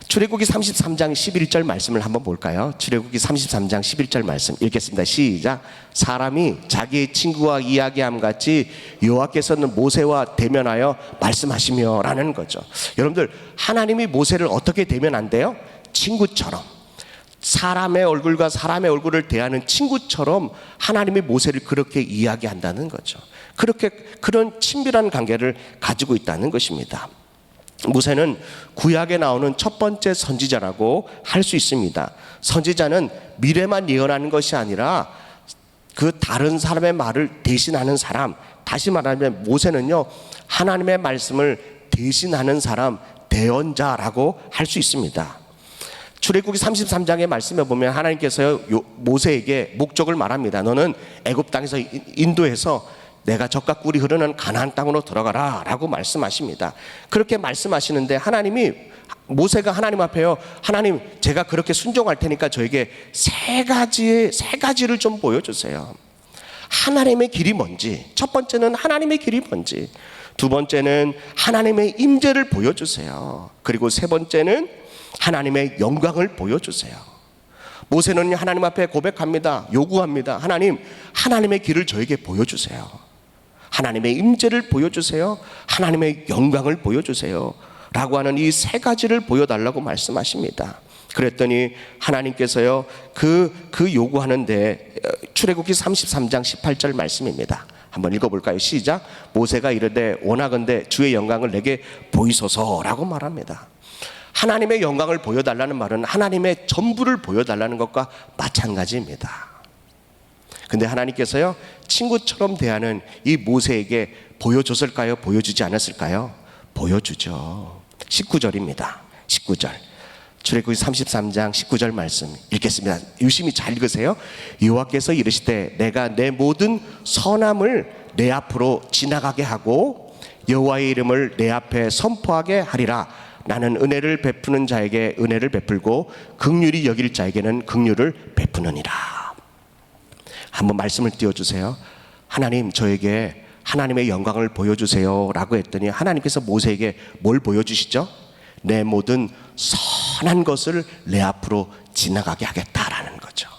출애굽기 33장 11절 말씀을 한번 볼까요? 출애굽기 33장 11절 말씀 읽겠습니다. 시작. 사람이 자기의 친구와 이야기함 같이 여호와께서는 모세와 대면하여 말씀하시며 라는 거죠. 여러분들, 하나님이 모세를 어떻게 대면한대요? 친구처럼. 사람의 얼굴과 사람의 얼굴을 대하는 친구처럼 하나님이 모세를 그렇게 이야기한다는 거죠. 그런 친밀한 관계를 가지고 있다는 것입니다. 모세는 구약에 나오는 첫 번째 선지자라고 할 수 있습니다. 선지자는 미래만 예언하는 것이 아니라 그 다른 사람의 말을 대신하는 사람, 다시 말하면 모세는요, 하나님의 말씀을 대신하는 사람, 대언자라고 할 수 있습니다. 출애굽기 33장의 말씀에 보면 하나님께서요, 모세에게 목적을 말합니다. 너는 애굽 땅에서 인도해서 내가 젖과 꿀이 흐르는 가나안 땅으로 들어가라 라고 말씀하십니다. 그렇게 말씀하시는데 모세가 하나님 앞에요, 하나님 제가 그렇게 순종할 테니까 저에게 세 가지를 좀 보여주세요. 하나님의 길이 뭔지, 첫 번째는 하나님의 길이 뭔지, 두 번째는 하나님의 임재를 보여주세요. 그리고 세 번째는 하나님의 영광을 보여주세요. 모세는 하나님 앞에 고백합니다. 요구합니다. 하나님의 길을 저에게 보여주세요. 하나님의 임재를 보여주세요. 하나님의 영광을 보여주세요 라고 하는 이 세 가지를 보여달라고 말씀하십니다. 그랬더니 하나님께서요, 그 요구하는데 출애굽기 33장 18절 말씀입니다. 한번 읽어볼까요? 시작. 모세가 이르되 원하건대 주의 영광을 내게 보이소서라고 말합니다. 하나님의 영광을 보여달라는 말은 하나님의 전부를 보여달라는 것과 마찬가지입니다. 근데 하나님께서요, 친구처럼 대하는 이 모세에게 보여줬을까요? 보여주지 않았을까요? 보여주죠. 19절입니다. 19절. 출애굽기 33장 19절 말씀 읽겠습니다. 유심히 잘 읽으세요. 여호와께서 이르시되 내가 내 모든 선함을 내 앞으로 지나가게 하고 여호와의 이름을 내 앞에 선포하게 하리라. 나는 은혜를 베푸는 자에게 은혜를 베풀고 긍휼히 여길 자에게는 긍휼을 베푸느니라. 한번 말씀을 띄워주세요. 하나님, 저에게 하나님의 영광을 보여주세요 라고 했더니 하나님께서 모세에게 뭘 보여주시죠? 내 모든 선한 것을 내 앞으로 지나가게 하겠다라는 거죠.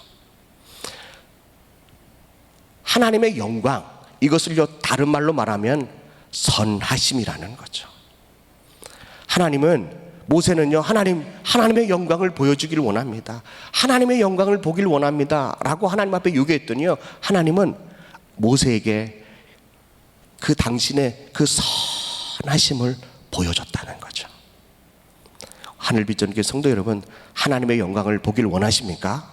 하나님의 영광, 이것을요 다른 말로 말하면 선하심이라는 거죠. 하나님은, 모세는요 하나님의 영광을 보여주기를 원합니다. 하나님의 영광을 보기를 원합니다 라고 하나님 앞에 요구했더니요, 하나님은 모세에게 그 당신의 그 선하심을 보여줬다는 거죠. 하늘빛전교회 성도 여러분, 하나님의 영광을 보기를 원하십니까?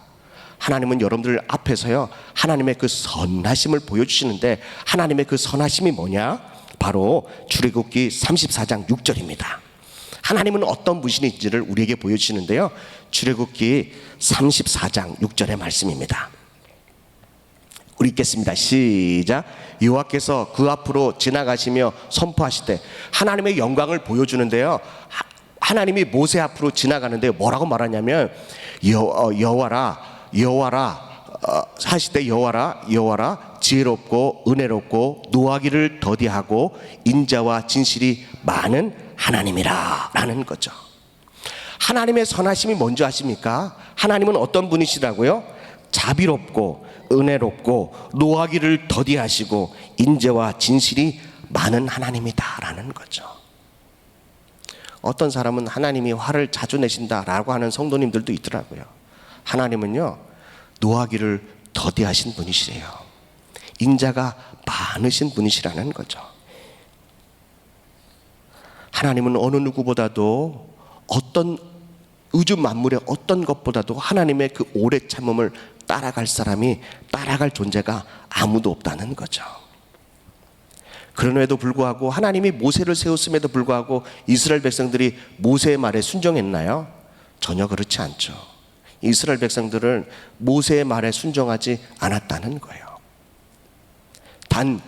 하나님은 여러분들 앞에서요 하나님의 그 선하심을 보여주시는데, 하나님의 그 선하심이 뭐냐? 바로 출애굽기 34장 6절입니다. 하나님은 어떤 분이신지를 우리에게 보여주시는데요, 출애굽기 34장 6절의 말씀입니다. 우리 읽겠습니다. 시작. 여호와께서 그 앞으로 지나가시며 선포하시되, 하나님의 영광을 보여주는데요, 하나님이 모세 앞으로 지나가는데 뭐라고 말하냐면 여호와라 하시되 여호와라 지혜롭고 은혜롭고 노하기를 더디하고 인자와 진실이 많은 하나님이라 라는 거죠. 하나님의 선하심이 뭔지 아십니까? 하나님은 어떤 분이시라고요? 자비롭고 은혜롭고 노하기를 더디하시고 인자와 진실이 많은 하나님이다 라는 거죠. 어떤 사람은 하나님이 화를 자주 내신다라고 하는 성도님들도 있더라고요. 하나님은요 노하기를 더디하신 분이시래요. 인자가 많으신 분이시라는 거죠. 하나님은 어느 누구보다도, 어떤 우주 만물의 어떤 것보다도 하나님의 그 오래 참음을 따라갈 사람이, 따라갈 존재가 아무도 없다는 거죠. 그럼에도 불구하고 하나님이 모세를 세웠음에도 불구하고 이스라엘 백성들이 모세의 말에 순종했나요? 전혀 그렇지 않죠. 이스라엘 백성들은 모세의 말에 순종하지 않았다는 거예요. 단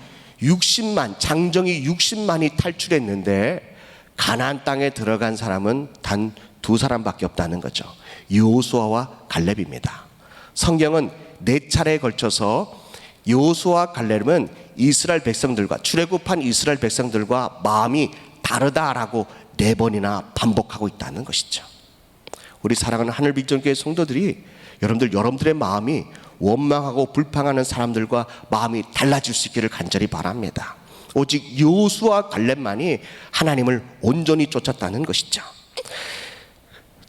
60만, 장정이 60만이 탈출했는데 가나안 땅에 들어간 사람은 단 2사람밖에 없다는 거죠. 여호수아와 갈렙입니다. 성경은 4차례에 걸쳐서 여호수아와 갈렙은 이스라엘 백성들과, 출애굽한 이스라엘 백성들과 마음이 다르다라고 4번이나 반복하고 있다는 것이죠. 우리 사랑하는 하늘빛전교회 성도들이, 여러분들의 마음이 원망하고 불평하는 사람들과 마음이 달라질 수 있기를 간절히 바랍니다. 오직 여호수아와 갈렙만이 하나님을 온전히 쫓았다는 것이죠.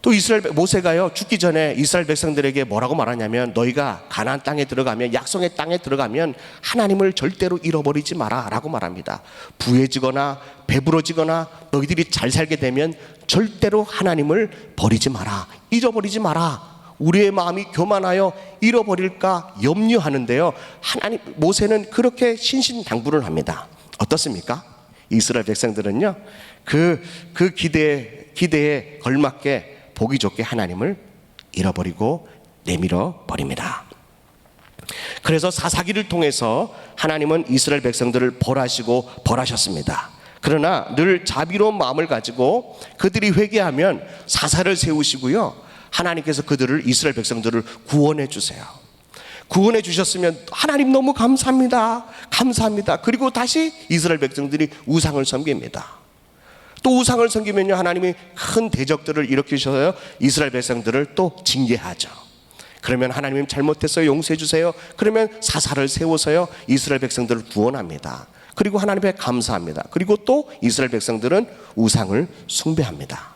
또 모세가요 죽기 전에 이스라엘 백성들에게 뭐라고 말하냐면, 너희가 가나안 땅에 들어가면, 약속의 땅에 들어가면 하나님을 절대로 잃어버리지 마라 라고 말합니다. 부해지거나 배부러지거나 너희들이 잘 살게 되면 절대로 하나님을 버리지 마라, 잃어버리지 마라. 우리의 마음이 교만하여 잃어버릴까 염려하는데요, 모세는 그렇게 신신당부를 합니다. 어떻습니까? 이스라엘 백성들은요 그 기대에 걸맞게 보기 좋게 하나님을 잃어버리고 내밀어 버립니다. 그래서 사사기를 통해서 하나님은 이스라엘 백성들을 벌하셨습니다. 그러나 늘 자비로운 마음을 가지고 그들이 회개하면 사사를 세우시고요, 하나님께서 이스라엘 백성들을 구원해 주세요. 구원해 주셨으면 하나님 너무 감사합니다. 그리고 다시 이스라엘 백성들이 우상을 섬깁니다. 또 우상을 섬기면요, 하나님이 큰 대적들을 일으키셔서 이스라엘 백성들을 또 징계하죠. 그러면 하나님 잘못했어요, 용서해 주세요. 그러면 사사를 세워서요 이스라엘 백성들을 구원합니다. 그리고 하나님께 감사합니다. 그리고 또 이스라엘 백성들은 우상을 숭배합니다.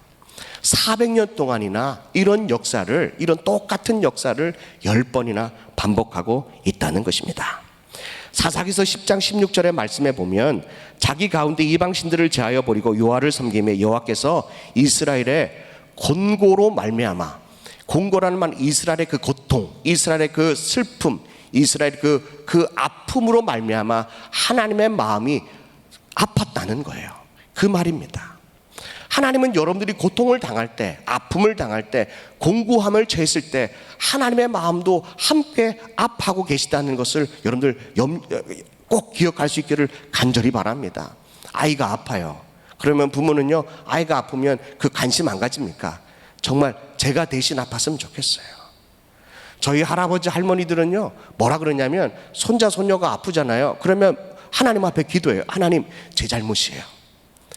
400년 동안이나 이런 똑같은 역사를 10번이나 반복하고 있다는 것입니다. 사사기서 10장 16절의 말씀에 보면, 자기 가운데 이방신들을 제하여 버리고 여호와를 섬기며 여호와께서 이스라엘의 곤고로 말미암아, 곤고라는 말 이스라엘의 그 고통, 이스라엘의 그 슬픔, 이스라엘의 그 아픔으로 말미암아 하나님의 마음이 아팠다는 거예요. 그 말입니다. 하나님은 여러분들이 고통을 당할 때, 아픔을 당할 때, 공고함을 처했을 때 하나님의 마음도 함께 아파하고 계시다는 것을 여러분들 꼭 기억할 수 있기를 간절히 바랍니다. 아이가 아파요. 그러면 부모는요, 아이가 아프면 그 관심 안 가집니까? 정말 제가 대신 아팠으면 좋겠어요. 저희 할아버지 할머니들은요, 뭐라 그러냐면 손자 손녀가 아프잖아요. 그러면 하나님 앞에 기도해요. 하나님, 제 잘못이에요.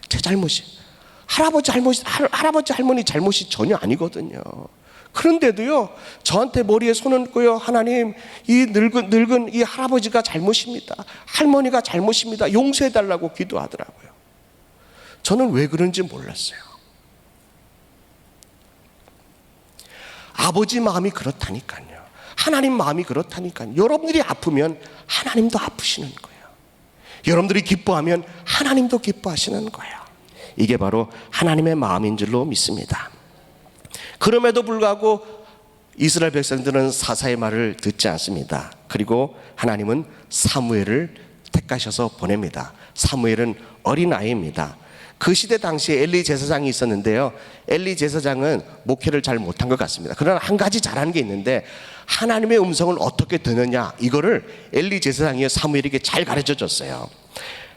제 잘못이에요. 할아버지 할머니 잘못이 전혀 아니거든요. 그런데도요, 저한테 머리에 손을 얹고요, 하나님, 이 늙은 이 할아버지가 잘못입니다. 할머니가 잘못입니다. 용서해달라고 기도하더라고요. 저는 왜 그런지 몰랐어요. 아버지 마음이 그렇다니까요. 하나님 마음이 그렇다니까요. 여러분들이 아프면 하나님도 아프시는 거예요. 여러분들이 기뻐하면 하나님도 기뻐하시는 거예요. 이게 바로 하나님의 마음인 줄로 믿습니다. 그럼에도 불구하고 이스라엘 백성들은 사사의 말을 듣지 않습니다. 그리고 하나님은 사무엘을 택하셔서 보냅니다. 사무엘은 어린아이입니다. 그 시대 당시에 엘리 제사장이 있었는데요, 엘리 제사장은 목회를 잘 못한 것 같습니다. 그러나 한 가지 잘하는 게 있는데, 하나님의 음성을 어떻게 듣느냐, 이거를 엘리 제사장이 사무엘에게 잘 가르쳐 줬어요.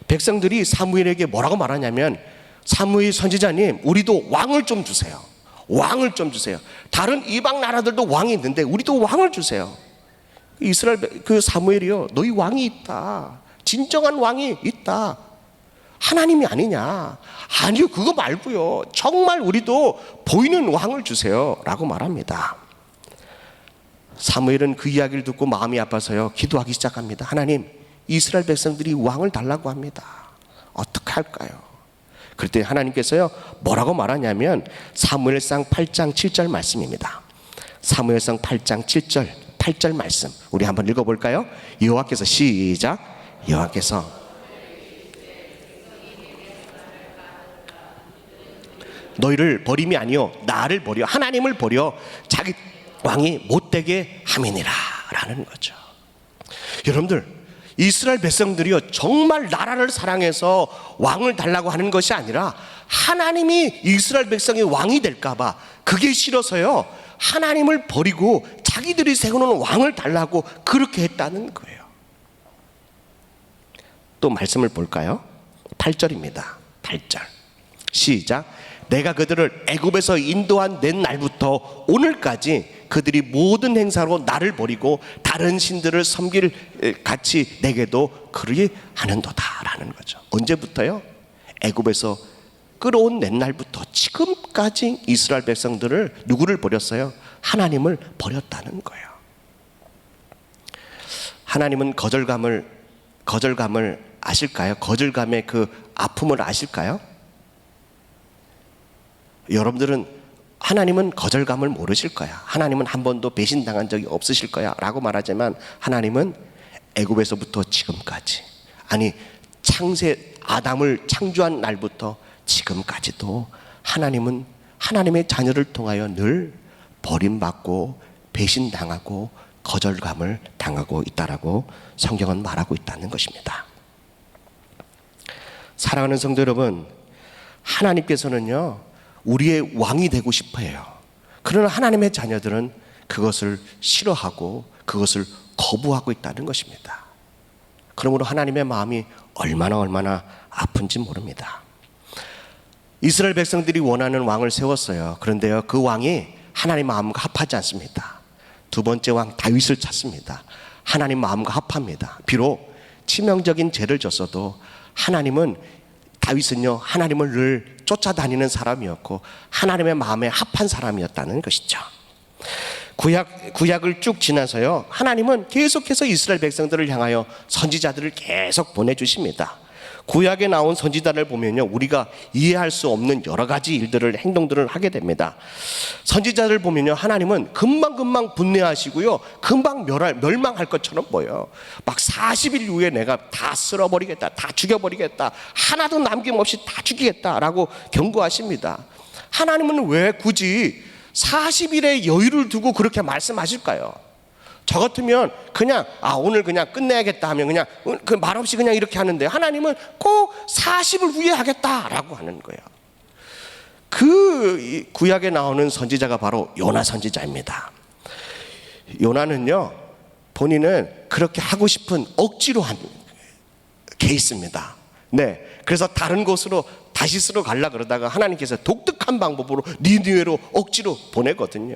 백성들이 사무엘에게 뭐라고 말하냐면, 사무엘 선지자님, 우리도 왕을 좀 주세요. 왕을 좀 주세요. 다른 이방 나라들도 왕이 있는데 우리도 왕을 주세요. 이스라엘 그 사무엘이요, 너희 왕이 있다. 진정한 왕이 있다. 하나님이 아니냐? 아니요, 그거 말고요, 정말 우리도 보이는 왕을 주세요 라고 말합니다. 사무엘은 그 이야기를 듣고 마음이 아파서요, 기도하기 시작합니다. 하나님, 이스라엘 백성들이 왕을 달라고 합니다. 어떻게 할까요? 그때 하나님께서요, 뭐라고 말하냐면 사무엘상 8장 7절 말씀입니다. 사무엘상 8장 8절 말씀, 우리 한번 읽어볼까요? 여호와께서, 시작, 여호와께서 너희를 버림이 아니요 나를 버려, 하나님을 버려 자기 왕이 못되게 함이니라 라는 거죠. 여러분들, 이스라엘 백성들이요, 정말 나라를 사랑해서 왕을 달라고 하는 것이 아니라 하나님이 이스라엘 백성이 왕이 될까봐 그게 싫어서요, 하나님을 버리고 자기들이 세우는 왕을 달라고 그렇게 했다는 거예요. 또 말씀을 볼까요? 8절입니다. 8절, 시작. 내가 그들을 애굽에서 인도한 낸 날부터 오늘까지 그들이 모든 행사로 나를 버리고 다른 신들을 섬길 같이 내게도 그러게 하는도다 라는 거죠. 언제부터요? 애굽에서 끌어온 낸 날부터 지금까지 이스라엘 백성들을 누구를 버렸어요? 하나님을 버렸다는 거예요. 하나님은 거절감을 아실까요? 거절감의 그 아픔을 아실까요? 여러분들은 하나님은 거절감을 모르실 거야. 하나님은 한 번도 배신당한 적이 없으실 거야 라고 말하지만, 하나님은 애굽에서부터 지금까지, 아니 창세 아담을 창조한 날부터 지금까지도 하나님은 하나님의 자녀를 통하여 늘 버림받고 배신당하고 거절감을 당하고 있다라고 성경은 말하고 있다는 것입니다. 사랑하는 성도 여러분, 하나님께서는요, 우리의 왕이 되고 싶어 해요. 그러나 하나님의 자녀들은 그것을 싫어하고 그것을 거부하고 있다는 것입니다. 그러므로 하나님의 마음이 얼마나 아픈지 모릅니다. 이스라엘 백성들이 원하는 왕을 세웠어요. 그런데요, 그 왕이 하나님 마음과 합하지 않습니다. 두 번째 왕 다윗을 찾습니다. 하나님 마음과 합합니다. 비록 치명적인 죄를 졌어도 다윗은요, 하나님을 늘 쫓아다니는 사람이었고 하나님의 마음에 합한 사람이었다는 것이죠. 구약을 쭉 지나서요, 하나님은 계속해서 이스라엘 백성들을 향하여 선지자들을 계속 보내주십니다. 구약에 나온 선지자를 보면요, 우리가 이해할 수 없는 여러 가지 행동들을 하게 됩니다. 선지자를 보면요, 하나님은 금방 분내하시고요, 금방 멸망할 것처럼 보여요. 막 40일 후에 내가 다 쓸어버리겠다, 다 죽여버리겠다, 하나도 남김없이 다 죽이겠다라고 경고하십니다. 하나님은 왜 굳이 40일의 여유를 두고 그렇게 말씀하실까요? 저 같으면 그냥 오늘 그냥 끝내야겠다 하면 그냥 그 말없이 그냥 이렇게 하는데, 하나님은 꼭 40일 후에 하겠다라고 하는 거예요. 그 구약에 나오는 선지자가 바로 요나 선지자입니다. 요나는요, 본인은 그렇게 하고 싶은 억지로 한 케이스입니다. 네, 그래서 다른 곳으로 다시스로 가려 그러다가 하나님께서 독특한 방법으로 니느웨로 억지로 보내거든요.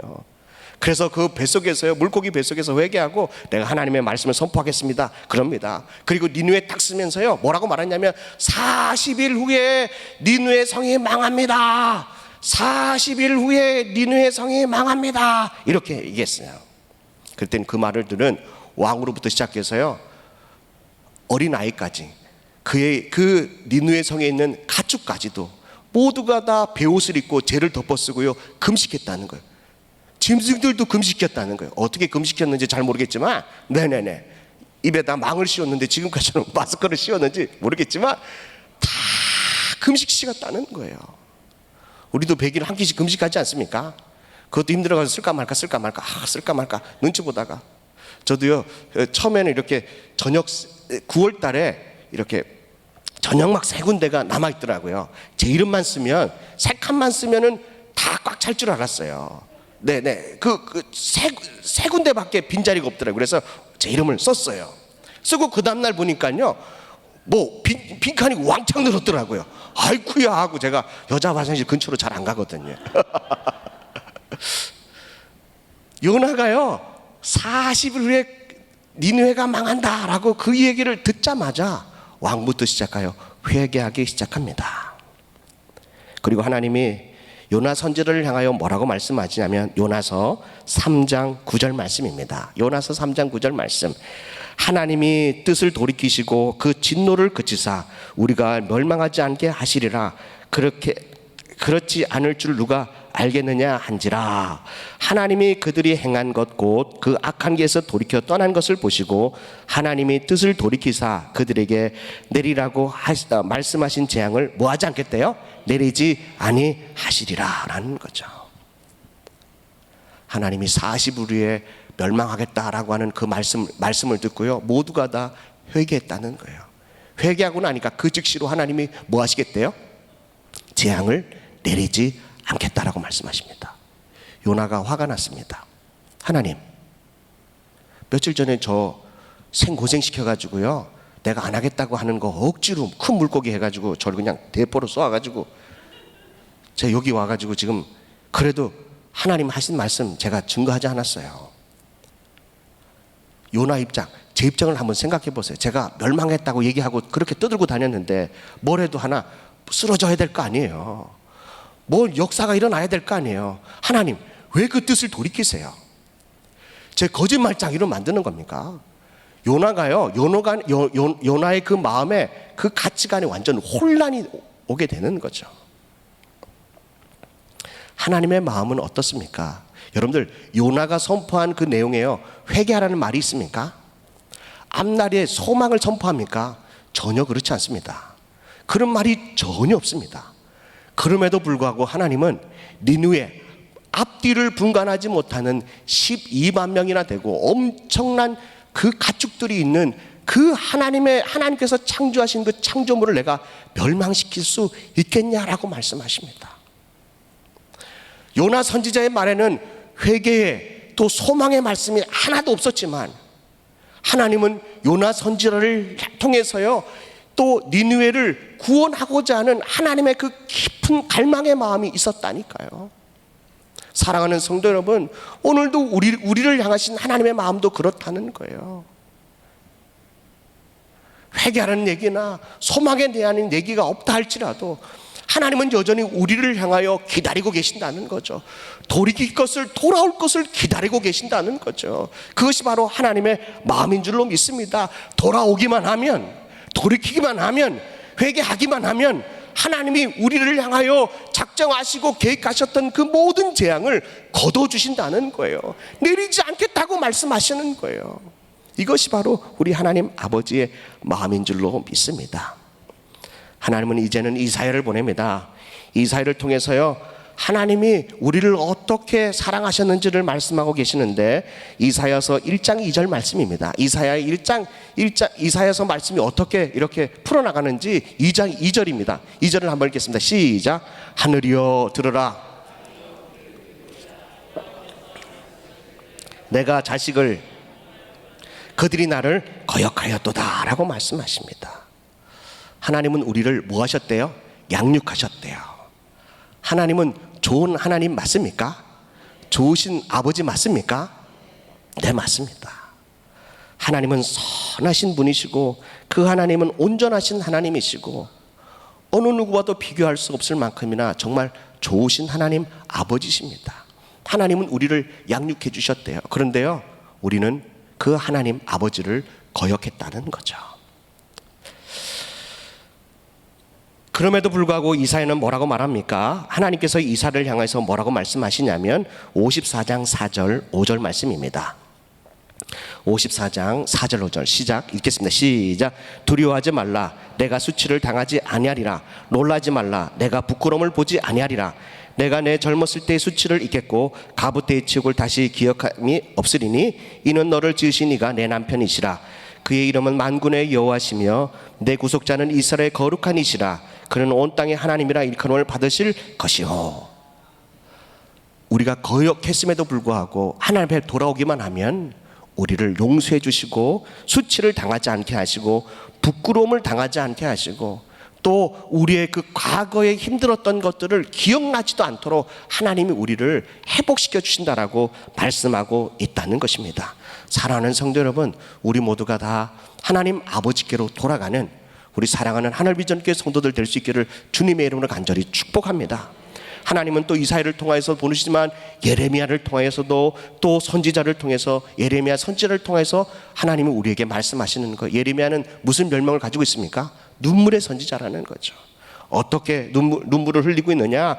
그래서 그 뱃속에서요, 물고기 뱃속에서 회개하고 내가 하나님의 말씀을 선포하겠습니다 그럽니다. 그리고 니느웨 딱 쓰면서요 뭐라고 말했냐면 40일 후에 니느웨 성이 망합니다. 40일 후에 니느웨 성이 망합니다. 이렇게 얘기했어요. 그랬더니 그 말을 들은 왕으로부터 시작해서요 어린아이까지 그 니느웨 성에 있는 가축까지도 모두가 다 베옷을 입고 죄를 덮어쓰고요 금식했다는 거예요. 짐승들도 금식했다는 거예요. 어떻게 금식했는지 잘 모르겠지만 네네네 입에다 망을 씌웠는데 지금까지는 마스크를 씌웠는지 모르겠지만 다 금식시켰다는 거예요. 우리도 100일 한 끼씩 금식하지 않습니까? 그것도 힘들어가지고 쓸까 말까 눈치 보다가 저도요 처음에는 이렇게 저녁 9월 달에 이렇게 저녁막 3군데가 남아있더라고요. 제 이름만 쓰면 3칸만 쓰면은 다 꽉 찰 줄 알았어요. 네네 세 군데밖에 빈자리가 없더라고요. 그래서 제 이름을 썼어요. 쓰고 그 다음날 보니까요 뭐 빈칸이 왕창 늘었더라고요. 아이쿠야 하고 제가 여자 화장실 근처로 잘 안 가거든요. 요나가요 40일 후에 니느웨가 망한다라고 그 얘기를 듣자마자 왕부터 시작하여 회개하기 시작합니다. 그리고 하나님이 요나 선지자를 향하여 뭐라고 말씀하시냐면 요나서 3장 9절 말씀입니다. 요나서 3장 9절 말씀. 하나님이 뜻을 돌이키시고 그 진노를 그치사 우리가 멸망하지 않게 하시리라. 그렇지 않을 줄 누가 알겠느냐 한지라. 하나님이 그들이 행한 것 곧 그 악한 길에서 돌이켜 떠난 것을 보시고 하나님이 뜻을 돌이키사 그들에게 내리라고 말씀하신 재앙을 뭐하지 않겠대요? 내리지 아니하시리라 라는 거죠. 하나님이 40일 후에 멸망하겠다라고 하는 그 말씀을 듣고요 모두가 다 회개했다는 거예요. 회개하고 나니까 그 즉시로 하나님이 뭐 하시겠대요? 재앙을 내리지 않겠다라고 말씀하십니다. 요나가 화가 났습니다. 하나님, 며칠 전에 저 생고생 시켜가지고요 내가 안 하겠다고 하는 거 억지로 큰 물고기 해가지고 저를 그냥 대포로 쏘아가지고 제가 여기 와가지고 지금 그래도 하나님 하신 말씀 제가 증거하지 않았어요. 요나 입장, 제 입장을 한번 생각해 보세요. 제가 멸망했다고 얘기하고 그렇게 떠들고 다녔는데 뭘 해도 하나 쓰러져야 될 거 아니에요. 뭘 역사가 일어나야 될 거 아니에요. 하나님 왜 그 뜻을 돌이키세요? 제 거짓말장이로 만드는 겁니까? 요나가요 요나의 그 마음에 그 가치관이 완전 혼란이 오게 되는 거죠. 하나님의 마음은 어떻습니까? 여러분들 요나가 선포한 그 내용에요 회개하라는 말이 있습니까? 앞날에 소망을 선포합니까? 전혀 그렇지 않습니다. 그런 말이 전혀 없습니다. 그럼에도 불구하고 하나님은 니느웨 앞뒤를 분간하지 못하는 12만 명이나 되고 엄청난 그 가축들이 있는 그 하나님께서 창조하신 그 창조물을 내가 멸망시킬 수 있겠냐라고 말씀하십니다. 요나 선지자의 말에는 회개의 또 소망의 말씀이 하나도 없었지만 하나님은 요나 선지자를 통해서요 또 니느웨를 구원하고자 하는 하나님의 그 깊은 갈망의 마음이 있었다니까요. 사랑하는 성도 여러분, 오늘도 우리를 향하신 하나님의 마음도 그렇다는 거예요. 회개하는 얘기나 소망에 대한 얘기가 없다 할지라도 하나님은 여전히 우리를 향하여 기다리고 계신다는 거죠. 돌아올 것을 기다리고 계신다는 거죠. 그것이 바로 하나님의 마음인 줄로 믿습니다. 돌아오기만 하면, 돌이키기만 하면, 회개하기만 하면 하나님이 우리를 향하여 작정하시고 계획하셨던 그 모든 재앙을 거둬주신다는 거예요. 내리지 않겠다고 말씀하시는 거예요. 이것이 바로 우리 하나님 아버지의 마음인 줄로 믿습니다. 하나님은 이제는 이사야를 보냅니다. 이사야를 통해서요 하나님이 우리를 어떻게 사랑하셨는지를 말씀하고 계시는데 이사야서 1장 2절 말씀입니다. 이사야서 말씀이 어떻게 이렇게 풀어나가는지 2장 2절입니다. 2절을 한번 읽겠습니다. 시작. 하늘이여 들으라. 내가 자식을 그들이 나를 거역하였도다 라고 말씀하십니다. 하나님은 우리를 뭐 하셨대요? 양육하셨대요. 하나님은 좋은 하나님 맞습니까? 좋으신 아버지 맞습니까? 네, 맞습니다. 하나님은 선하신 분이시고 그 하나님은 온전하신 하나님이시고 어느 누구와도 비교할 수 없을 만큼이나 정말 좋으신 하나님 아버지십니다. 하나님은 우리를 양육해 주셨대요. 그런데요, 우리는 그 하나님 아버지를 거역했다는 거죠. 그럼에도 불구하고 이사야는 뭐라고 말합니까? 하나님께서 이사를 향해서 뭐라고 말씀하시냐면 54장 4절 5절 말씀입니다. 54장 4절 5절 시작 읽겠습니다. 시작. 두려워하지 말라. 내가 수치를 당하지 아니하리라. 놀라지 말라. 내가 부끄러움을 보지 아니하리라. 내가 내 젊었을 때의 수치를 잊겠고 가부 때의 치욕을 다시 기억함이 없으리니 이는 너를 지으신 이가 내 남편이시라. 그의 이름은 만군의 여호와시며 내 구속자는 이스라엘의 거룩한 이시라. 그는 온 땅의 하나님이라 일컬음을 받으실 것이요. 우리가 거역했음에도 불구하고 하나님 앞에 돌아오기만 하면 우리를 용서해 주시고 수치를 당하지 않게 하시고 부끄러움을 당하지 않게 하시고 또 우리의 그 과거에 힘들었던 것들을 기억나지도 않도록 하나님이 우리를 회복시켜 주신다라고 말씀하고 있다는 것입니다. 사랑하는 성도 여러분, 우리 모두가 다 하나님 아버지께로 돌아가는 우리 사랑하는 하늘비전교회 성도들 될 수 있기를 주님의 이름으로 간절히 축복합니다. 하나님은 또 이사야를 통해서 보내시지만 예레미야를 통해서도 또 선지자를 통해서 예레미야 선지자를 통해서 하나님은 우리에게 말씀하시는 거예요. 예레미야는 무슨 별명을 가지고 있습니까? 눈물의 선지자라는 거죠. 어떻게 눈물을 흘리고 있느냐?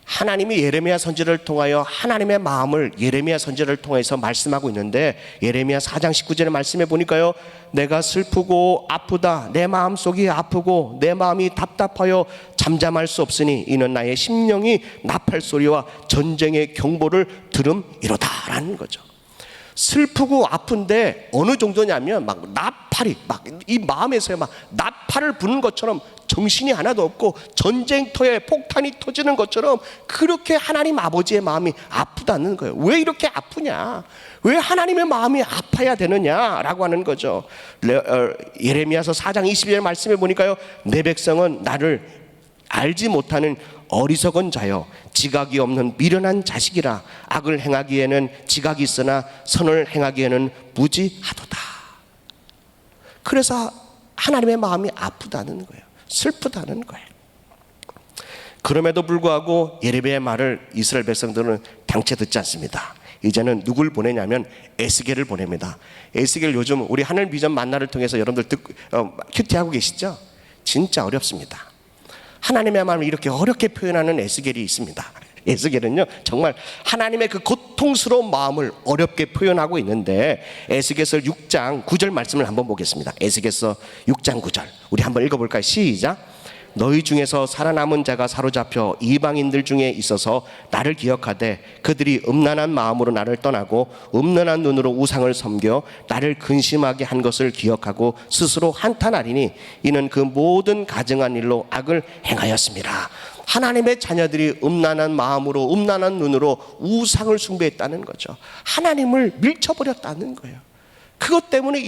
하나님이 예레미야 선지자를 통하여 하나님의 마음을 예레미야 선지자를 통해서 말씀하고 있는데 예레미야 4장 19절의 말씀에 보니까요, 내가 슬프고 아프다. 내 마음속이 아프고 내 마음이 답답하여 잠잠할 수 없으니 이는 나의 심령이 나팔 소리와 전쟁의 경보를 들음이로다 라는 거죠. 슬프고 아픈데 어느 정도냐면 막 나팔이 막 이 마음에서 막 나팔을 부는 것처럼 정신이 하나도 없고 전쟁터에 폭탄이 터지는 것처럼 그렇게 하나님 아버지의 마음이 아프다는 거예요. 왜 이렇게 아프냐? 왜 하나님의 마음이 아파야 되느냐라고 하는 거죠. 예레미야서 4장 22절 말씀에 보니까요, 내 백성은 나를 알지 못하는 어리석은 자여 지각이 없는 미련한 자식이라. 악을 행하기에는 지각이 있으나 선을 행하기에는 무지하도다. 그래서 하나님의 마음이 아프다는 거예요. 슬프다는 거예요. 그럼에도 불구하고 예레미야의 말을 이스라엘 백성들은 당최 듣지 않습니다. 이제는 누굴 보내냐면 에스겔을 보냅니다. 에스겔 요즘 우리 하늘 비전 만나를 통해서 여러분들 큐티하고 계시죠? 진짜 어렵습니다. 하나님의 마음을 이렇게 어렵게 표현하는 에스겔이 있습니다. 에스겔은요 정말 하나님의 그 고통스러운 마음을 어렵게 표현하고 있는데 에스겔서 6장 9절 말씀을 한번 보겠습니다. 에스겔서 6장 9절 우리 한번 읽어볼까요? 시작. 너희 중에서 살아남은 자가 사로잡혀 이방인들 중에 있어서 나를 기억하되 그들이 음란한 마음으로 나를 떠나고 음란한 눈으로 우상을 섬겨 나를 근심하게 한 것을 기억하고 스스로 한탄하리니 이는 그 모든 가증한 일로 악을 행하였습니다. 하나님의 자녀들이 음란한 마음으로 음란한 눈으로 우상을 숭배했다는 거죠. 하나님을 밀쳐버렸다는 거예요. 그것 때문에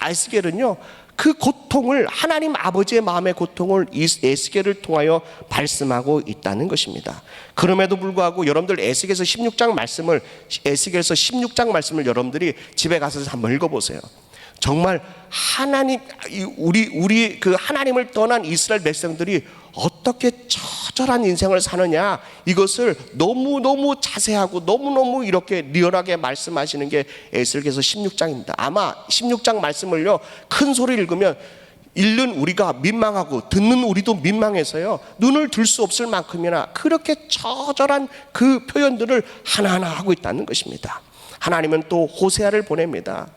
에스겔은요 그 고통을 하나님 아버지의 마음의 고통을 에스겔을 통하여 말씀하고 있다는 것입니다. 그럼에도 불구하고 여러분들 에스겔서 16장 말씀을 에스겔서 16장 말씀을 여러분들이 집에 가서 한번 읽어보세요. 정말 하나님 우리 그 하나님을 떠난 이스라엘 백성들이 어떻게 처절한 인생을 사느냐 이것을 너무너무 자세하고 너무너무 이렇게 리얼하게 말씀하시는 게 에스겔서 16장입니다. 아마 16장 말씀을요 큰 소리를 읽으면 읽는 우리가 민망하고 듣는 우리도 민망해서요 눈을 들 수 없을 만큼이나 그렇게 처절한 그 표현들을 하나하나 하고 있다는 것입니다. 하나님은 또 호세아를 보냅니다.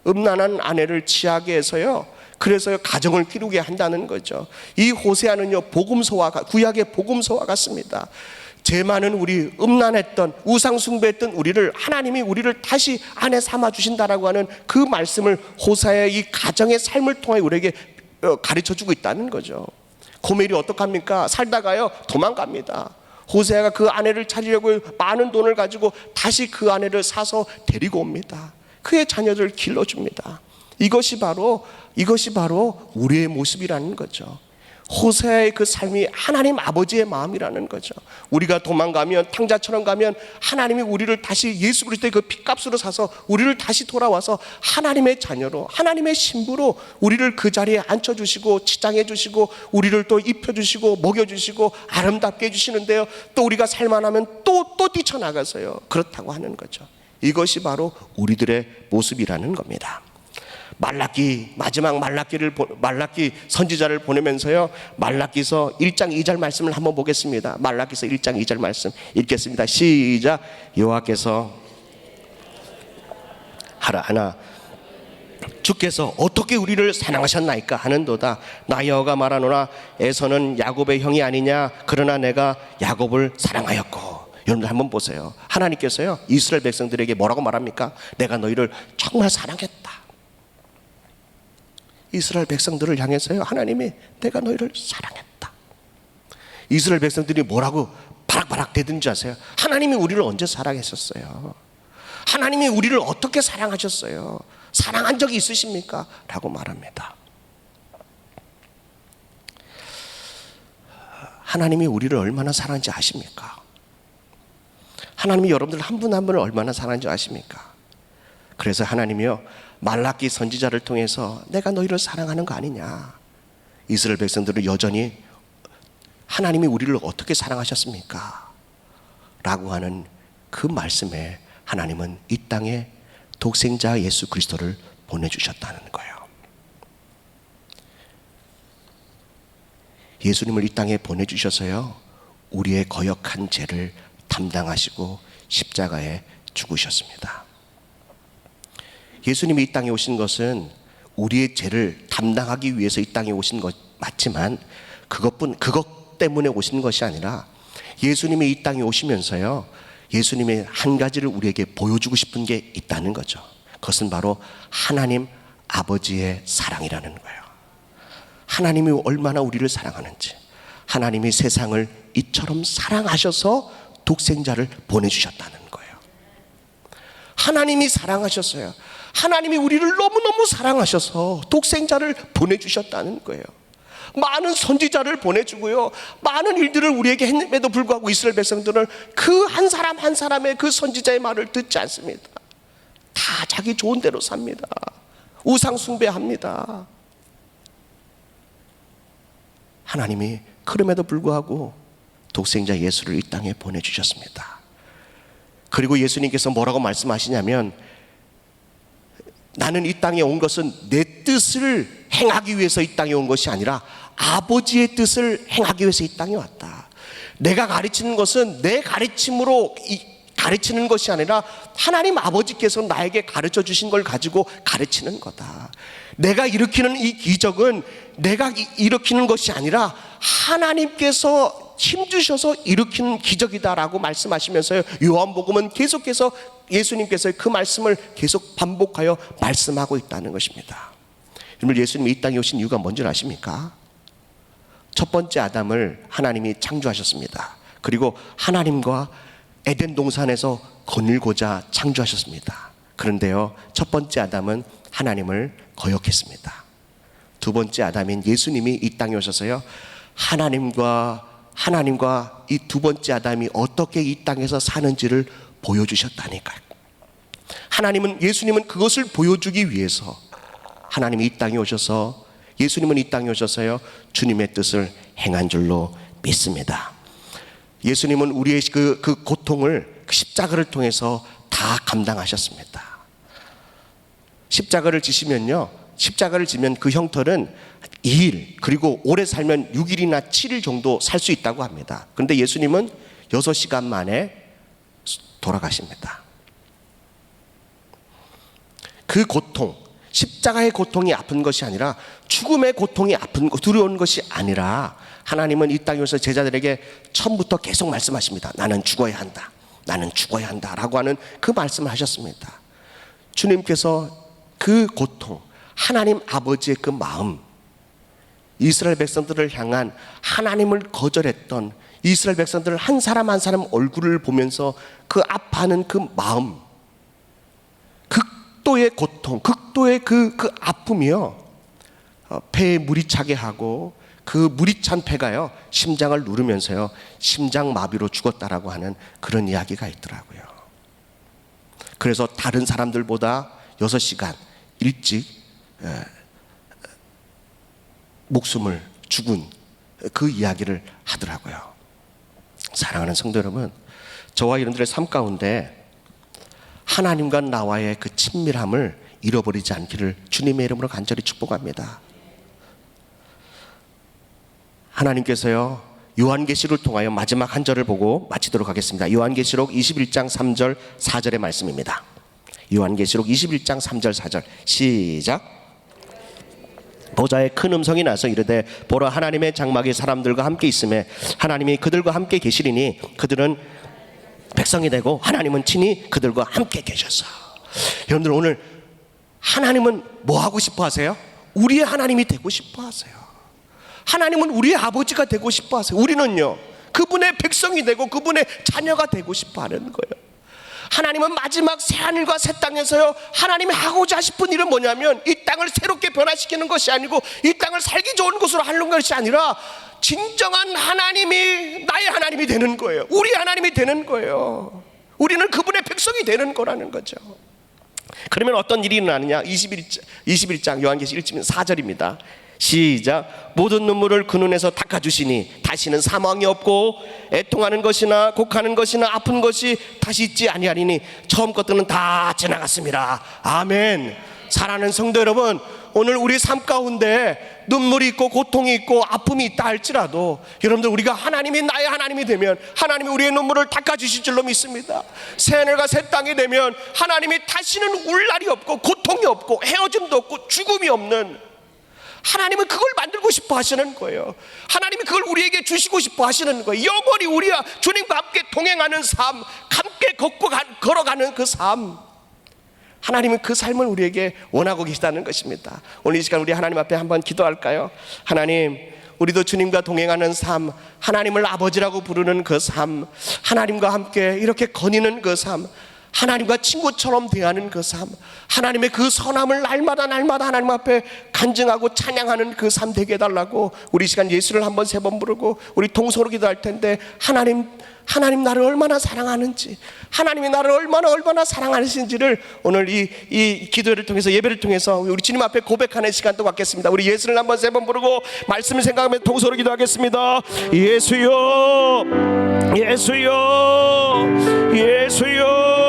음란한 아내를 취하게 해서요 그래서 가정을 기르게 한다는 거죠. 이 호세아는요 복음서와 구약의 복음서와 같습니다. 죄 많은 우리 음란했던 우상 숭배했던 우리를 하나님이 우리를 다시 아내 삼아 주신다라고 하는 그 말씀을 호세아의 이 가정의 삶을 통해 우리에게 가르쳐주고 있다는 거죠. 고멜이 어떡합니까? 살다가요 도망갑니다. 호세아가 그 아내를 찾으려고 많은 돈을 가지고 다시 그 아내를 사서 데리고 옵니다. 그의 자녀들을 길러줍니다. 이것이 바로 우리의 모습이라는 거죠. 호세아의 그 삶이 하나님 아버지의 마음이라는 거죠. 우리가 도망가면, 탕자처럼 가면 하나님이 우리를 다시 예수 그리스도의 그 핏값으로 사서 우리를 다시 돌아와서 하나님의 자녀로, 하나님의 신부로 우리를 그 자리에 앉혀주시고 치장해주시고 우리를 또 입혀주시고 먹여주시고 아름답게 해주시는데요, 또 우리가 살만하면 또 뛰쳐나가서요 그렇다고 하는 거죠. 이것이 바로 우리들의 모습이라는 겁니다. 말라기, 마지막 말라기 선지자를 보내면서요, 말라기서 1장 2절 말씀을 한번 보겠습니다. 말라기서 1장 2절 말씀 읽겠습니다. 시작. 여호와께서 하나 주께서 어떻게 우리를 사랑하셨나이까 하는도다. 나 여호와가 말하노라. 에서는 야곱의 형이 아니냐, 그러나 내가 야곱을 사랑하였고. 여러분들 한번 보세요. 하나님께서요 이스라엘 백성들에게 뭐라고 말합니까? 내가 너희를 정말 사랑했다. 이스라엘 백성들을 향해서요 하나님이 내가 너희를 사랑했다. 이스라엘 백성들이 뭐라고 바락바락 대든지 아세요? 하나님이 우리를 언제 사랑했었어요? 하나님이 우리를 어떻게 사랑하셨어요? 사랑한 적이 있으십니까? 라고 말합니다. 하나님이 우리를 얼마나 사랑하는지 아십니까? 하나님이 여러분들 한 분 한 분을 얼마나 사랑하는지 아십니까? 그래서 하나님이요 말라기 선지자를 통해서 내가 너희를 사랑하는 거 아니냐, 이스라엘 백성들은 여전히 하나님이 우리를 어떻게 사랑하셨습니까? 라고 하는 그 말씀에 하나님은 이 땅에 독생자 예수 그리스도를 보내주셨다는 거예요. 예수님을 이 땅에 보내주셔서요 우리의 거역한 죄를 담당하시고 십자가에 죽으셨습니다. 예수님이 이 땅에 오신 것은 우리의 죄를 담당하기 위해서 이 땅에 오신 것 맞지만 그것 때문에 오신 것이 아니라 예수님이 이 땅에 오시면서요 예수님의 한 가지를 우리에게 보여주고 싶은 게 있다는 거죠. 그것은 바로 하나님 아버지의 사랑이라는 거예요. 하나님이 얼마나 우리를 사랑하는지, 하나님이 세상을 이처럼 사랑하셔서 독생자를 보내주셨다는 거예요. 하나님이 사랑하셨어요. 하나님이 우리를 너무너무 사랑하셔서 독생자를 보내주셨다는 거예요. 많은 선지자를 보내주고요 많은 일들을 우리에게 했음에도 불구하고 이스라엘 백성들은 그 한 사람 한 사람의 그 선지자의 말을 듣지 않습니다. 다 자기 좋은 대로 삽니다. 우상 숭배합니다. 하나님이 그럼에도 불구하고 독생자 예수를 이 땅에 보내주셨습니다. 그리고 예수님께서 뭐라고 말씀하시냐면, 나는 이 땅에 온 것은 내 뜻을 행하기 위해서 이 땅에 온 것이 아니라 아버지의 뜻을 행하기 위해서 이 땅에 왔다. 내가 가르치는 것은 내 가르침으로 가르치는 것이 아니라 하나님 아버지께서 나에게 가르쳐 주신 걸 가지고 가르치는 거다. 내가 일으키는 이 기적은 내가 일으키는 것이 아니라 하나님께서 힘주셔서 일으키는 기적이다라고 말씀하시면서요 요한복음은 계속해서 예수님께서 그 말씀을 계속 반복하여 말씀하고 있다는 것입니다. 여러분, 예수님이 이 땅에 오신 이유가 뭔지 아십니까? 첫 번째 아담을 하나님이 창조하셨습니다. 그리고 하나님과 에덴 동산에서 거닐고자 창조하셨습니다. 그런데요 첫 번째 아담은 하나님을 거역했습니다. 두 번째 아담인 예수님이 이 땅에 오셔서요 하나님과 이 두 번째 아담이 어떻게 이 땅에서 사는지를 보여주셨다니까요. 예수님은 그것을 보여주기 위해서 하나님이 이 땅에 오셔서, 예수님은 이 땅에 오셔서요 주님의 뜻을 행한 줄로 믿습니다. 예수님은 우리의 그 고통을 그 십자가를 통해서 다 감당하셨습니다. 십자가를 지시면요, 십자가를 지면 그 형벌은 2일, 그리고 오래 살면 6일이나 7일 정도 살 수 있다고 합니다. 그런데 예수님은 6시간 만에 돌아가십니다. 그 고통, 십자가의 고통이 아픈 것이 아니라, 죽음의 고통이 두려운 것이 아니라, 하나님은 이 땅에 오셔서 제자들에게 처음부터 계속 말씀하십니다. 나는 죽어야 한다, 나는 죽어야 한다 라고 하는 그 말씀을 하셨습니다. 주님께서 그 고통, 하나님 아버지의 그 마음, 이스라엘 백성들을 향한 하나님을 거절했던 이스라엘 백성들 한 사람 한 사람 얼굴을 보면서 그 아파하는 그 마음, 극도의 고통, 극도의 그 아픔이요 폐에 물이 차게 하고 그 물이 찬 폐가요 심장을 누르면서요 심장 마비로 죽었다라고 하는 그런 이야기가 있더라고요. 그래서 다른 사람들보다 6시간 일찍 목숨을 죽은 그 이야기를 하더라고요. 사랑하는 성도 여러분, 저와 여러분들의 삶 가운데 하나님과 나와의 그 친밀함을 잃어버리지 않기를 주님의 이름으로 간절히 축복합니다. 하나님께서요 요한계시록을 통하여 마지막 한 절을 보고 마치도록 하겠습니다. 요한계시록 21장 3절 4절의 말씀입니다. 요한계시록 21장 3절 4절 시작. 보좌에 큰 음성이 나서 이르되 보라 하나님의 장막이 사람들과 함께 있음에 하나님이 그들과 함께 계시리니 그들은 백성이 되고 하나님은 친히 그들과 함께 계셔서. 여러분들 오늘 하나님은 뭐 하고 싶어 하세요? 우리의 하나님이 되고 싶어 하세요. 하나님은 우리의 아버지가 되고 싶어 하세요. 우리는요 그분의 백성이 되고 그분의 자녀가 되고 싶어 하는 거예요. 하나님은 마지막 새하늘과 새 땅에서요 하나님이 하고자 싶은 일은 뭐냐면 이 땅을 새롭게 변화시키는 것이 아니고 이 땅을 살기 좋은 곳으로 하는 것이 아니라 진정한 하나님이 나의 하나님이 되는 거예요. 우리 하나님이 되는 거예요. 우리는 그분의 백성이 되는 거라는 거죠. 그러면 어떤 일이 일어나느냐. 21장 요한계시 1장 4절입니다 시작. 모든 눈물을 그 눈에서 닦아주시니 다시는 사망이 없고 애통하는 것이나 곡하는 것이나 아픈 것이 다시 있지 아니하리니 처음 것들은 다 지나갔습니다. 아멘. 사랑하는 성도 여러분, 오늘 우리 삶 가운데 눈물이 있고 고통이 있고 아픔이 있다 할지라도 여러분들 우리가 하나님이 나의 하나님이 되면 하나님이 우리의 눈물을 닦아주실 줄로 믿습니다. 새하늘과 새 땅이 되면 하나님이 다시는 울 날이 없고 고통이 없고 헤어짐도 없고 죽음이 없는, 하나님은 그걸 만들고 싶어 하시는 거예요. 하나님이 그걸 우리에게 주시고 싶어 하시는 거예요. 영원히 우리와 주님과 함께 동행하는 삶, 함께 걸어가는 그 삶, 하나님은 그 삶을 우리에게 원하고 계시다는 것입니다. 오늘 이 시간 우리 하나님 앞에 한번 기도할까요? 하나님, 우리도 주님과 동행하는 삶, 하나님을 아버지라고 부르는 그 삶, 하나님과 함께 이렇게 거니는 그 삶, 하나님과 친구처럼 대하는 그 삶, 하나님의 그 선함을 날마다 하나님 앞에 간증하고 찬양하는 그 삶 되게 해달라고 우리 이 시간 예수를 한번 3번 부르고 우리 통성으로 기도할 텐데, 하나님 나를 얼마나 사랑하는지, 하나님이 나를 얼마나 사랑하시는지를 오늘 이 기도를 통해서, 예배를 통해서 우리 주님 앞에 고백하는 시간도 갖겠습니다. 우리 예수를 한번 3번 부르고 말씀을 생각하며 통성으로 기도하겠습니다. 예수여, 예수여, 예수여.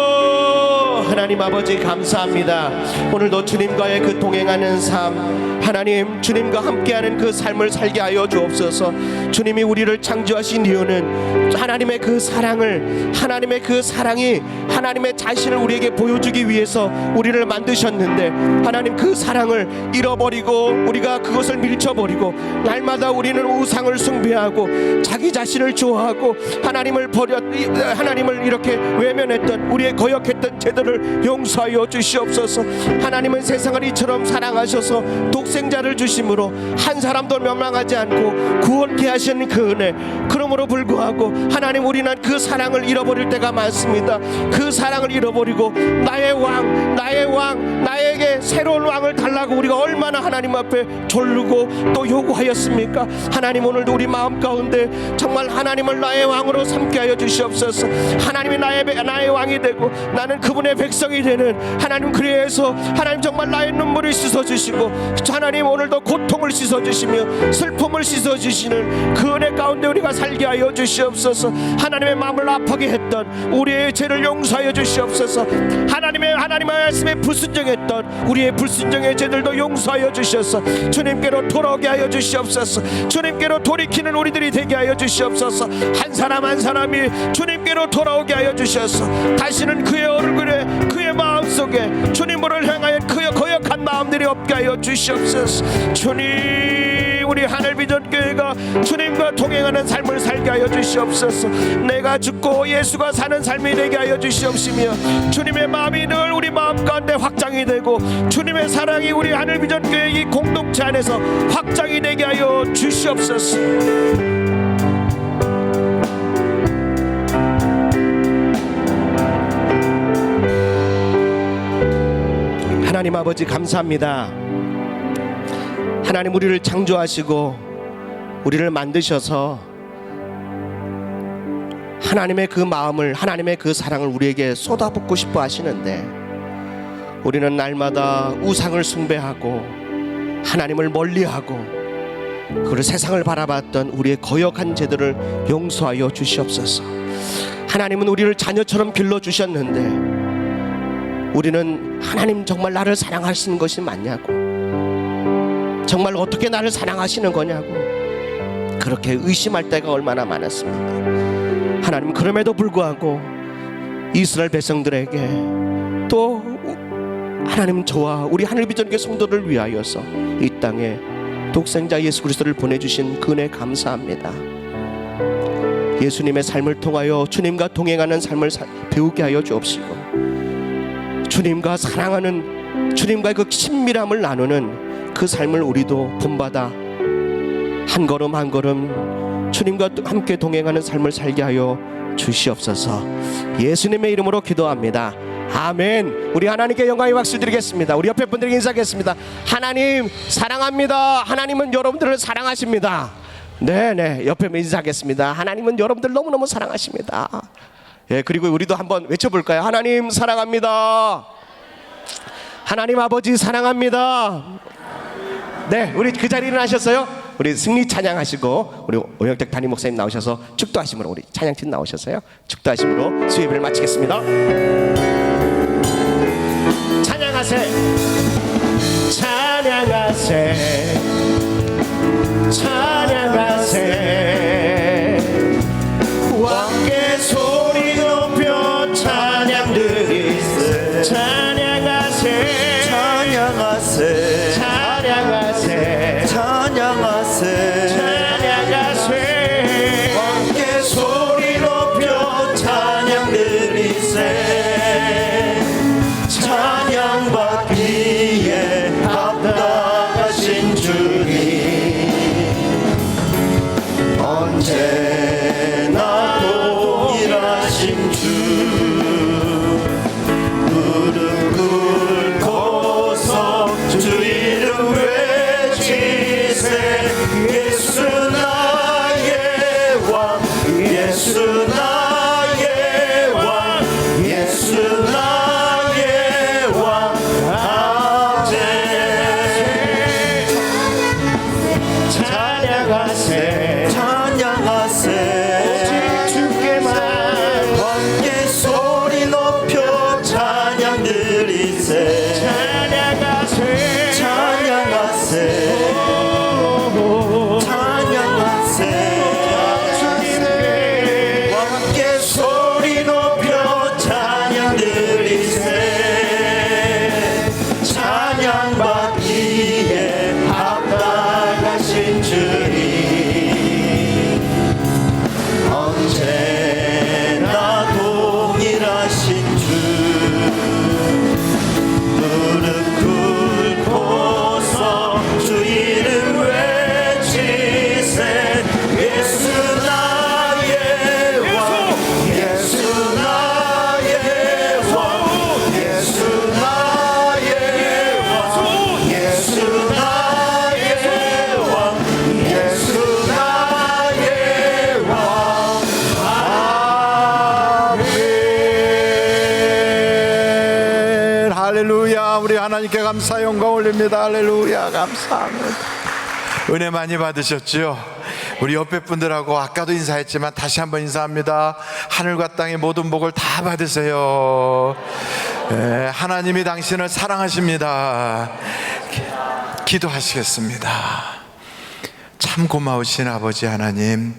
하나님 아버지 감사합니다. 오늘도 주님과의 그 동행하는 삶, 하나님 주님과 함께하는 그 삶을 살게 하여 주옵소서. 주님이 우리를 창조하신 이유는 하나님의 그 사랑을, 하나님의 그 사랑이 하나님의 자신을 우리에게 보여주기 위해서 우리를 만드셨는데, 하나님 그 사랑을 잃어버리고 우리가 그것을 밀쳐버리고 날마다 우리는 우상을 숭배하고 자기 자신을 좋아하고 하나님을 이렇게 외면했던 우리의 거역했던 죄들을 용서하여 주시옵소서. 하나님은 세상을 이처럼 사랑하셔서 독생자를 주심으로 한 사람도 멸망하지 않고 구원케 하신 그 은혜, 그러므로 불구하고 하나님 우리는 그 사랑을 잃어버릴 때가 많습니다. 그 사랑을 잃어버리고 나의 왕, 나에게 새로운 왕을 달라고 우리가 얼마나 하나님 앞에 졸르고 또 요구하였습니까? 하나님 오늘도 우리 마음 가운데 정말 하나님을 나의 왕으로 삼게 하여 주시옵소서. 하나님이 나의 왕이 되고 나는 그분의 백성이 되는 하나님, 그래서 하나님 정말 나의 눈물을 씻어주시고 하나님 오늘도 고통을 씻어주시며 슬픔을 씻어주시는 그 은혜 가운데 우리가 살게 하여 주시옵소서. 하나님의 마음을 아프게 했던 우리의 죄를 용서하여 주시옵소서. 하나님의 말씀에 불순종했던 우리의 불순종의 죄들도 용서하여 주셔서 주님께로 돌아오게 하여 주시옵소서. 주님께로 돌이키는 우리들이 되게 하여 주시옵소서. 한 사람 한 사람이 주님께로 돌아오게 하여 주셔서 다시는 그의 얼굴에, 그의 마음속에 주님을 향하여 그의 거역한 마음들이 없게 하여 주시옵소서. 주님, 우리 하늘비전교회가 주님과 동행하는 삶을 살게 하여 주시옵소서. 내가 죽고 예수가 사는 삶이 되게 하여 주시옵시며 주님의 마음이 늘 우리 마음 가운데 확장이 되고 주님의 사랑이 우리 하늘비전교회 이 공동체 안에서 확장이 되게 하여 주시옵소서. 하나님 아버지 감사합니다. 하나님 우리를 창조하시고 우리를 만드셔서 하나님의 그 마음을, 하나님의 그 사랑을 우리에게 쏟아붓고 싶어 하시는데 우리는 날마다 우상을 숭배하고 하나님을 멀리하고 그 세상을 바라봤던 우리의 거역한 죄들을 용서하여 주시옵소서. 하나님은 우리를 자녀처럼 길러주셨는데 우리는 하나님 정말 나를 사랑하시는 것이 맞냐고, 정말 어떻게 나를 사랑하시는 거냐고 그렇게 의심할 때가 얼마나 많았습니까? 하나님 그럼에도 불구하고 이스라엘 백성들에게 또 하나님 저와 우리 하늘비전교회 성도를 위하여서 이 땅에 독생자 예수 그리스도를 보내주신 그 은혜 감사합니다. 예수님의 삶을 통하여 주님과 동행하는 삶을 배우게 하여 주옵시고 주님과 사랑하는, 주님과의 그 친밀함을 나누는 그 삶을 우리도 본받아 한 걸음 한 걸음 주님과 함께 동행하는 삶을 살게 하여 주시옵소서. 예수님의 이름으로 기도합니다. 아멘. 우리 하나님께 영광의 박수 드리겠습니다. 우리 옆에 분들에게 인사하겠습니다. 하나님 사랑합니다. 하나님은 여러분들을 사랑하십니다. 네네, 옆에 인사하겠습니다. 하나님은 여러분들 너무너무 사랑하십니다. 예, 그리고 우리도 한번 외쳐볼까요? 하나님 사랑합니다. 하나님 아버지 사랑합니다. 네, 우리 그 자리에 일어나셨어요? 우리 승리 찬양하시고 우리 오영택 담임 목사님 나오셔서 축도하심으로, 우리 찬양팀 나오셔서요 축도하심으로 수요예배를 마치겠습니다. 찬양하세, 찬양하세, 찬양하세, 왕께 소리 높여 찬양 드리세, 찬양하세, 찬양하세, 찬양하세, 찬양하세, 찬양하세, 함께 소리 높여 찬양 드리세. 찬양받기에 합당하신 주님, 언제나 동일하신 주, 무릎 꿇고서 주 이름 외치세. 예수 나의 왕, 예수 나의 왕, 예수 나의 왕, 아멘. 찬양하세, 찬양하세, 주께만 함께 소리 높여 찬양 드리세. 찬양하세, 찬양하세, 찬양하세, 주님의 함께 소리 높여 찬양 드리세. 찬양받기에 합당하신 주님, 언제나 동일하신 주, 무릎 꿇고서 주 이름 외치세. 예수 나의 왕, 예수 나의 왕, 예수 나의 왕, 예수 나의 왕, 예수 나의 왕, 아멘. 할렐루야. 우리 하나님께 감사 영광 올립니다. 할렐루야. 감사합니다. 은혜 많이 받으셨지요? 우리 옆에 분들하고 아까도 인사했지만 다시 한번 인사합니다. 하늘과 땅의 모든 복을 다 받으세요. 예, 하나님이 당신을 사랑하십니다. 기도하시겠습니다. 참 고마우신 아버지 하나님,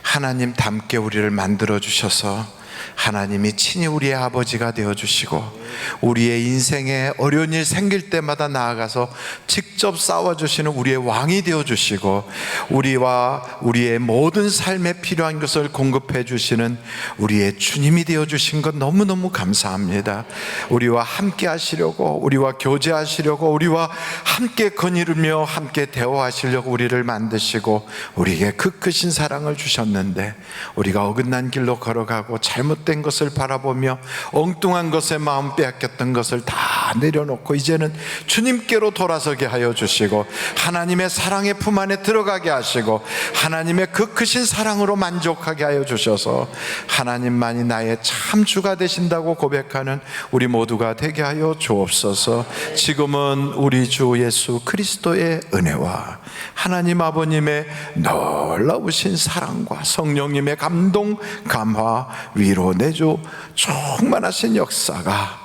하나님 닮게 우리를 만들어 주셔서 하나님이 친히 우리의 아버지가 되어주시고 우리의 인생에 어려운 일 생길 때마다 나아가서 직접 싸워주시는 우리의 왕이 되어주시고 우리와 우리의 모든 삶에 필요한 것을 공급해 주시는 우리의 주님이 되어주신 것 너무너무 감사합니다. 우리와 함께 하시려고, 우리와 교제하시려고, 우리와 함께 거니르며 함께 대화하시려고 우리를 만드시고 우리에게 그 크신 사랑을 주셨는데 우리가 어긋난 길로 걸어가고 잘못된 것을 바라보며 엉뚱한 것에 마음 빼앗겼던 것을 다 내려놓고 이제는 주님께로 돌아서게 하여 주시고 하나님의 사랑의 품 안에 들어가게 하시고 하나님의 그 크신 사랑으로 만족하게 하여 주셔서 하나님만이 나의 참 주가 되신다고 고백하는 우리 모두가 되게 하여 주옵소서. 지금은 우리 주 예수 그리스도의 은혜와 하나님 아버님의 놀라우신 사랑과 성령님의 감동, 감화, 위로, 내조 충만하신 역사가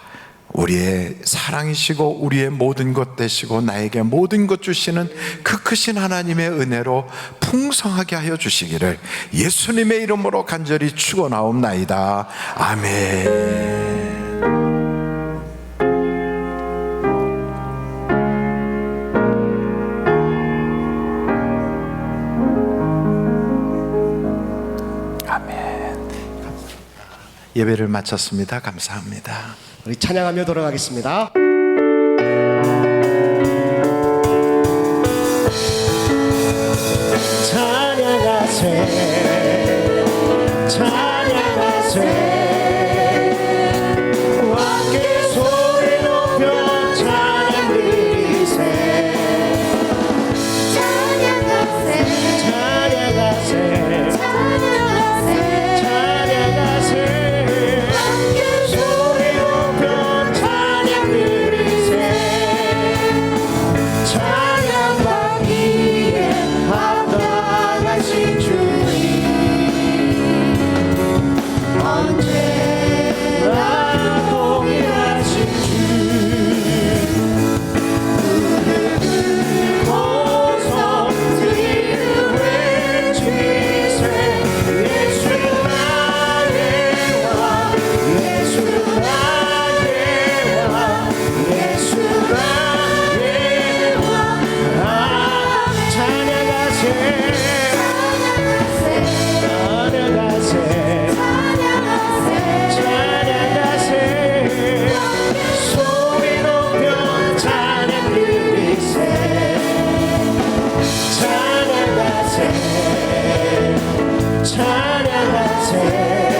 우리의 사랑이시고 우리의 모든 것 되시고 나에게 모든 것 주시는 그 크신 하나님의 은혜로 풍성하게 하여 주시기를 예수님의 이름으로 간절히 축원하옵나이다. 아멘. 예배를 마쳤습니다. 감사합니다. 우리 찬양하며 돌아가겠습니다. 찬양하세 찬양하세 함께 소리 높여 찬양 드리세 찬양하세 찬양하세 찬양하세 함께 소리 높여 찬양 드리세 찬양받기에 합당하신 주님 언제나 동일하신 주 무릎을 꿇고서 주님을 외치세 예수 나의 왕 예수 나의 왕 예수 나의 왕 찬양하세 찬양하세 찬양하세 소리 높여 찬양 드리세 찬양하세 찬양하세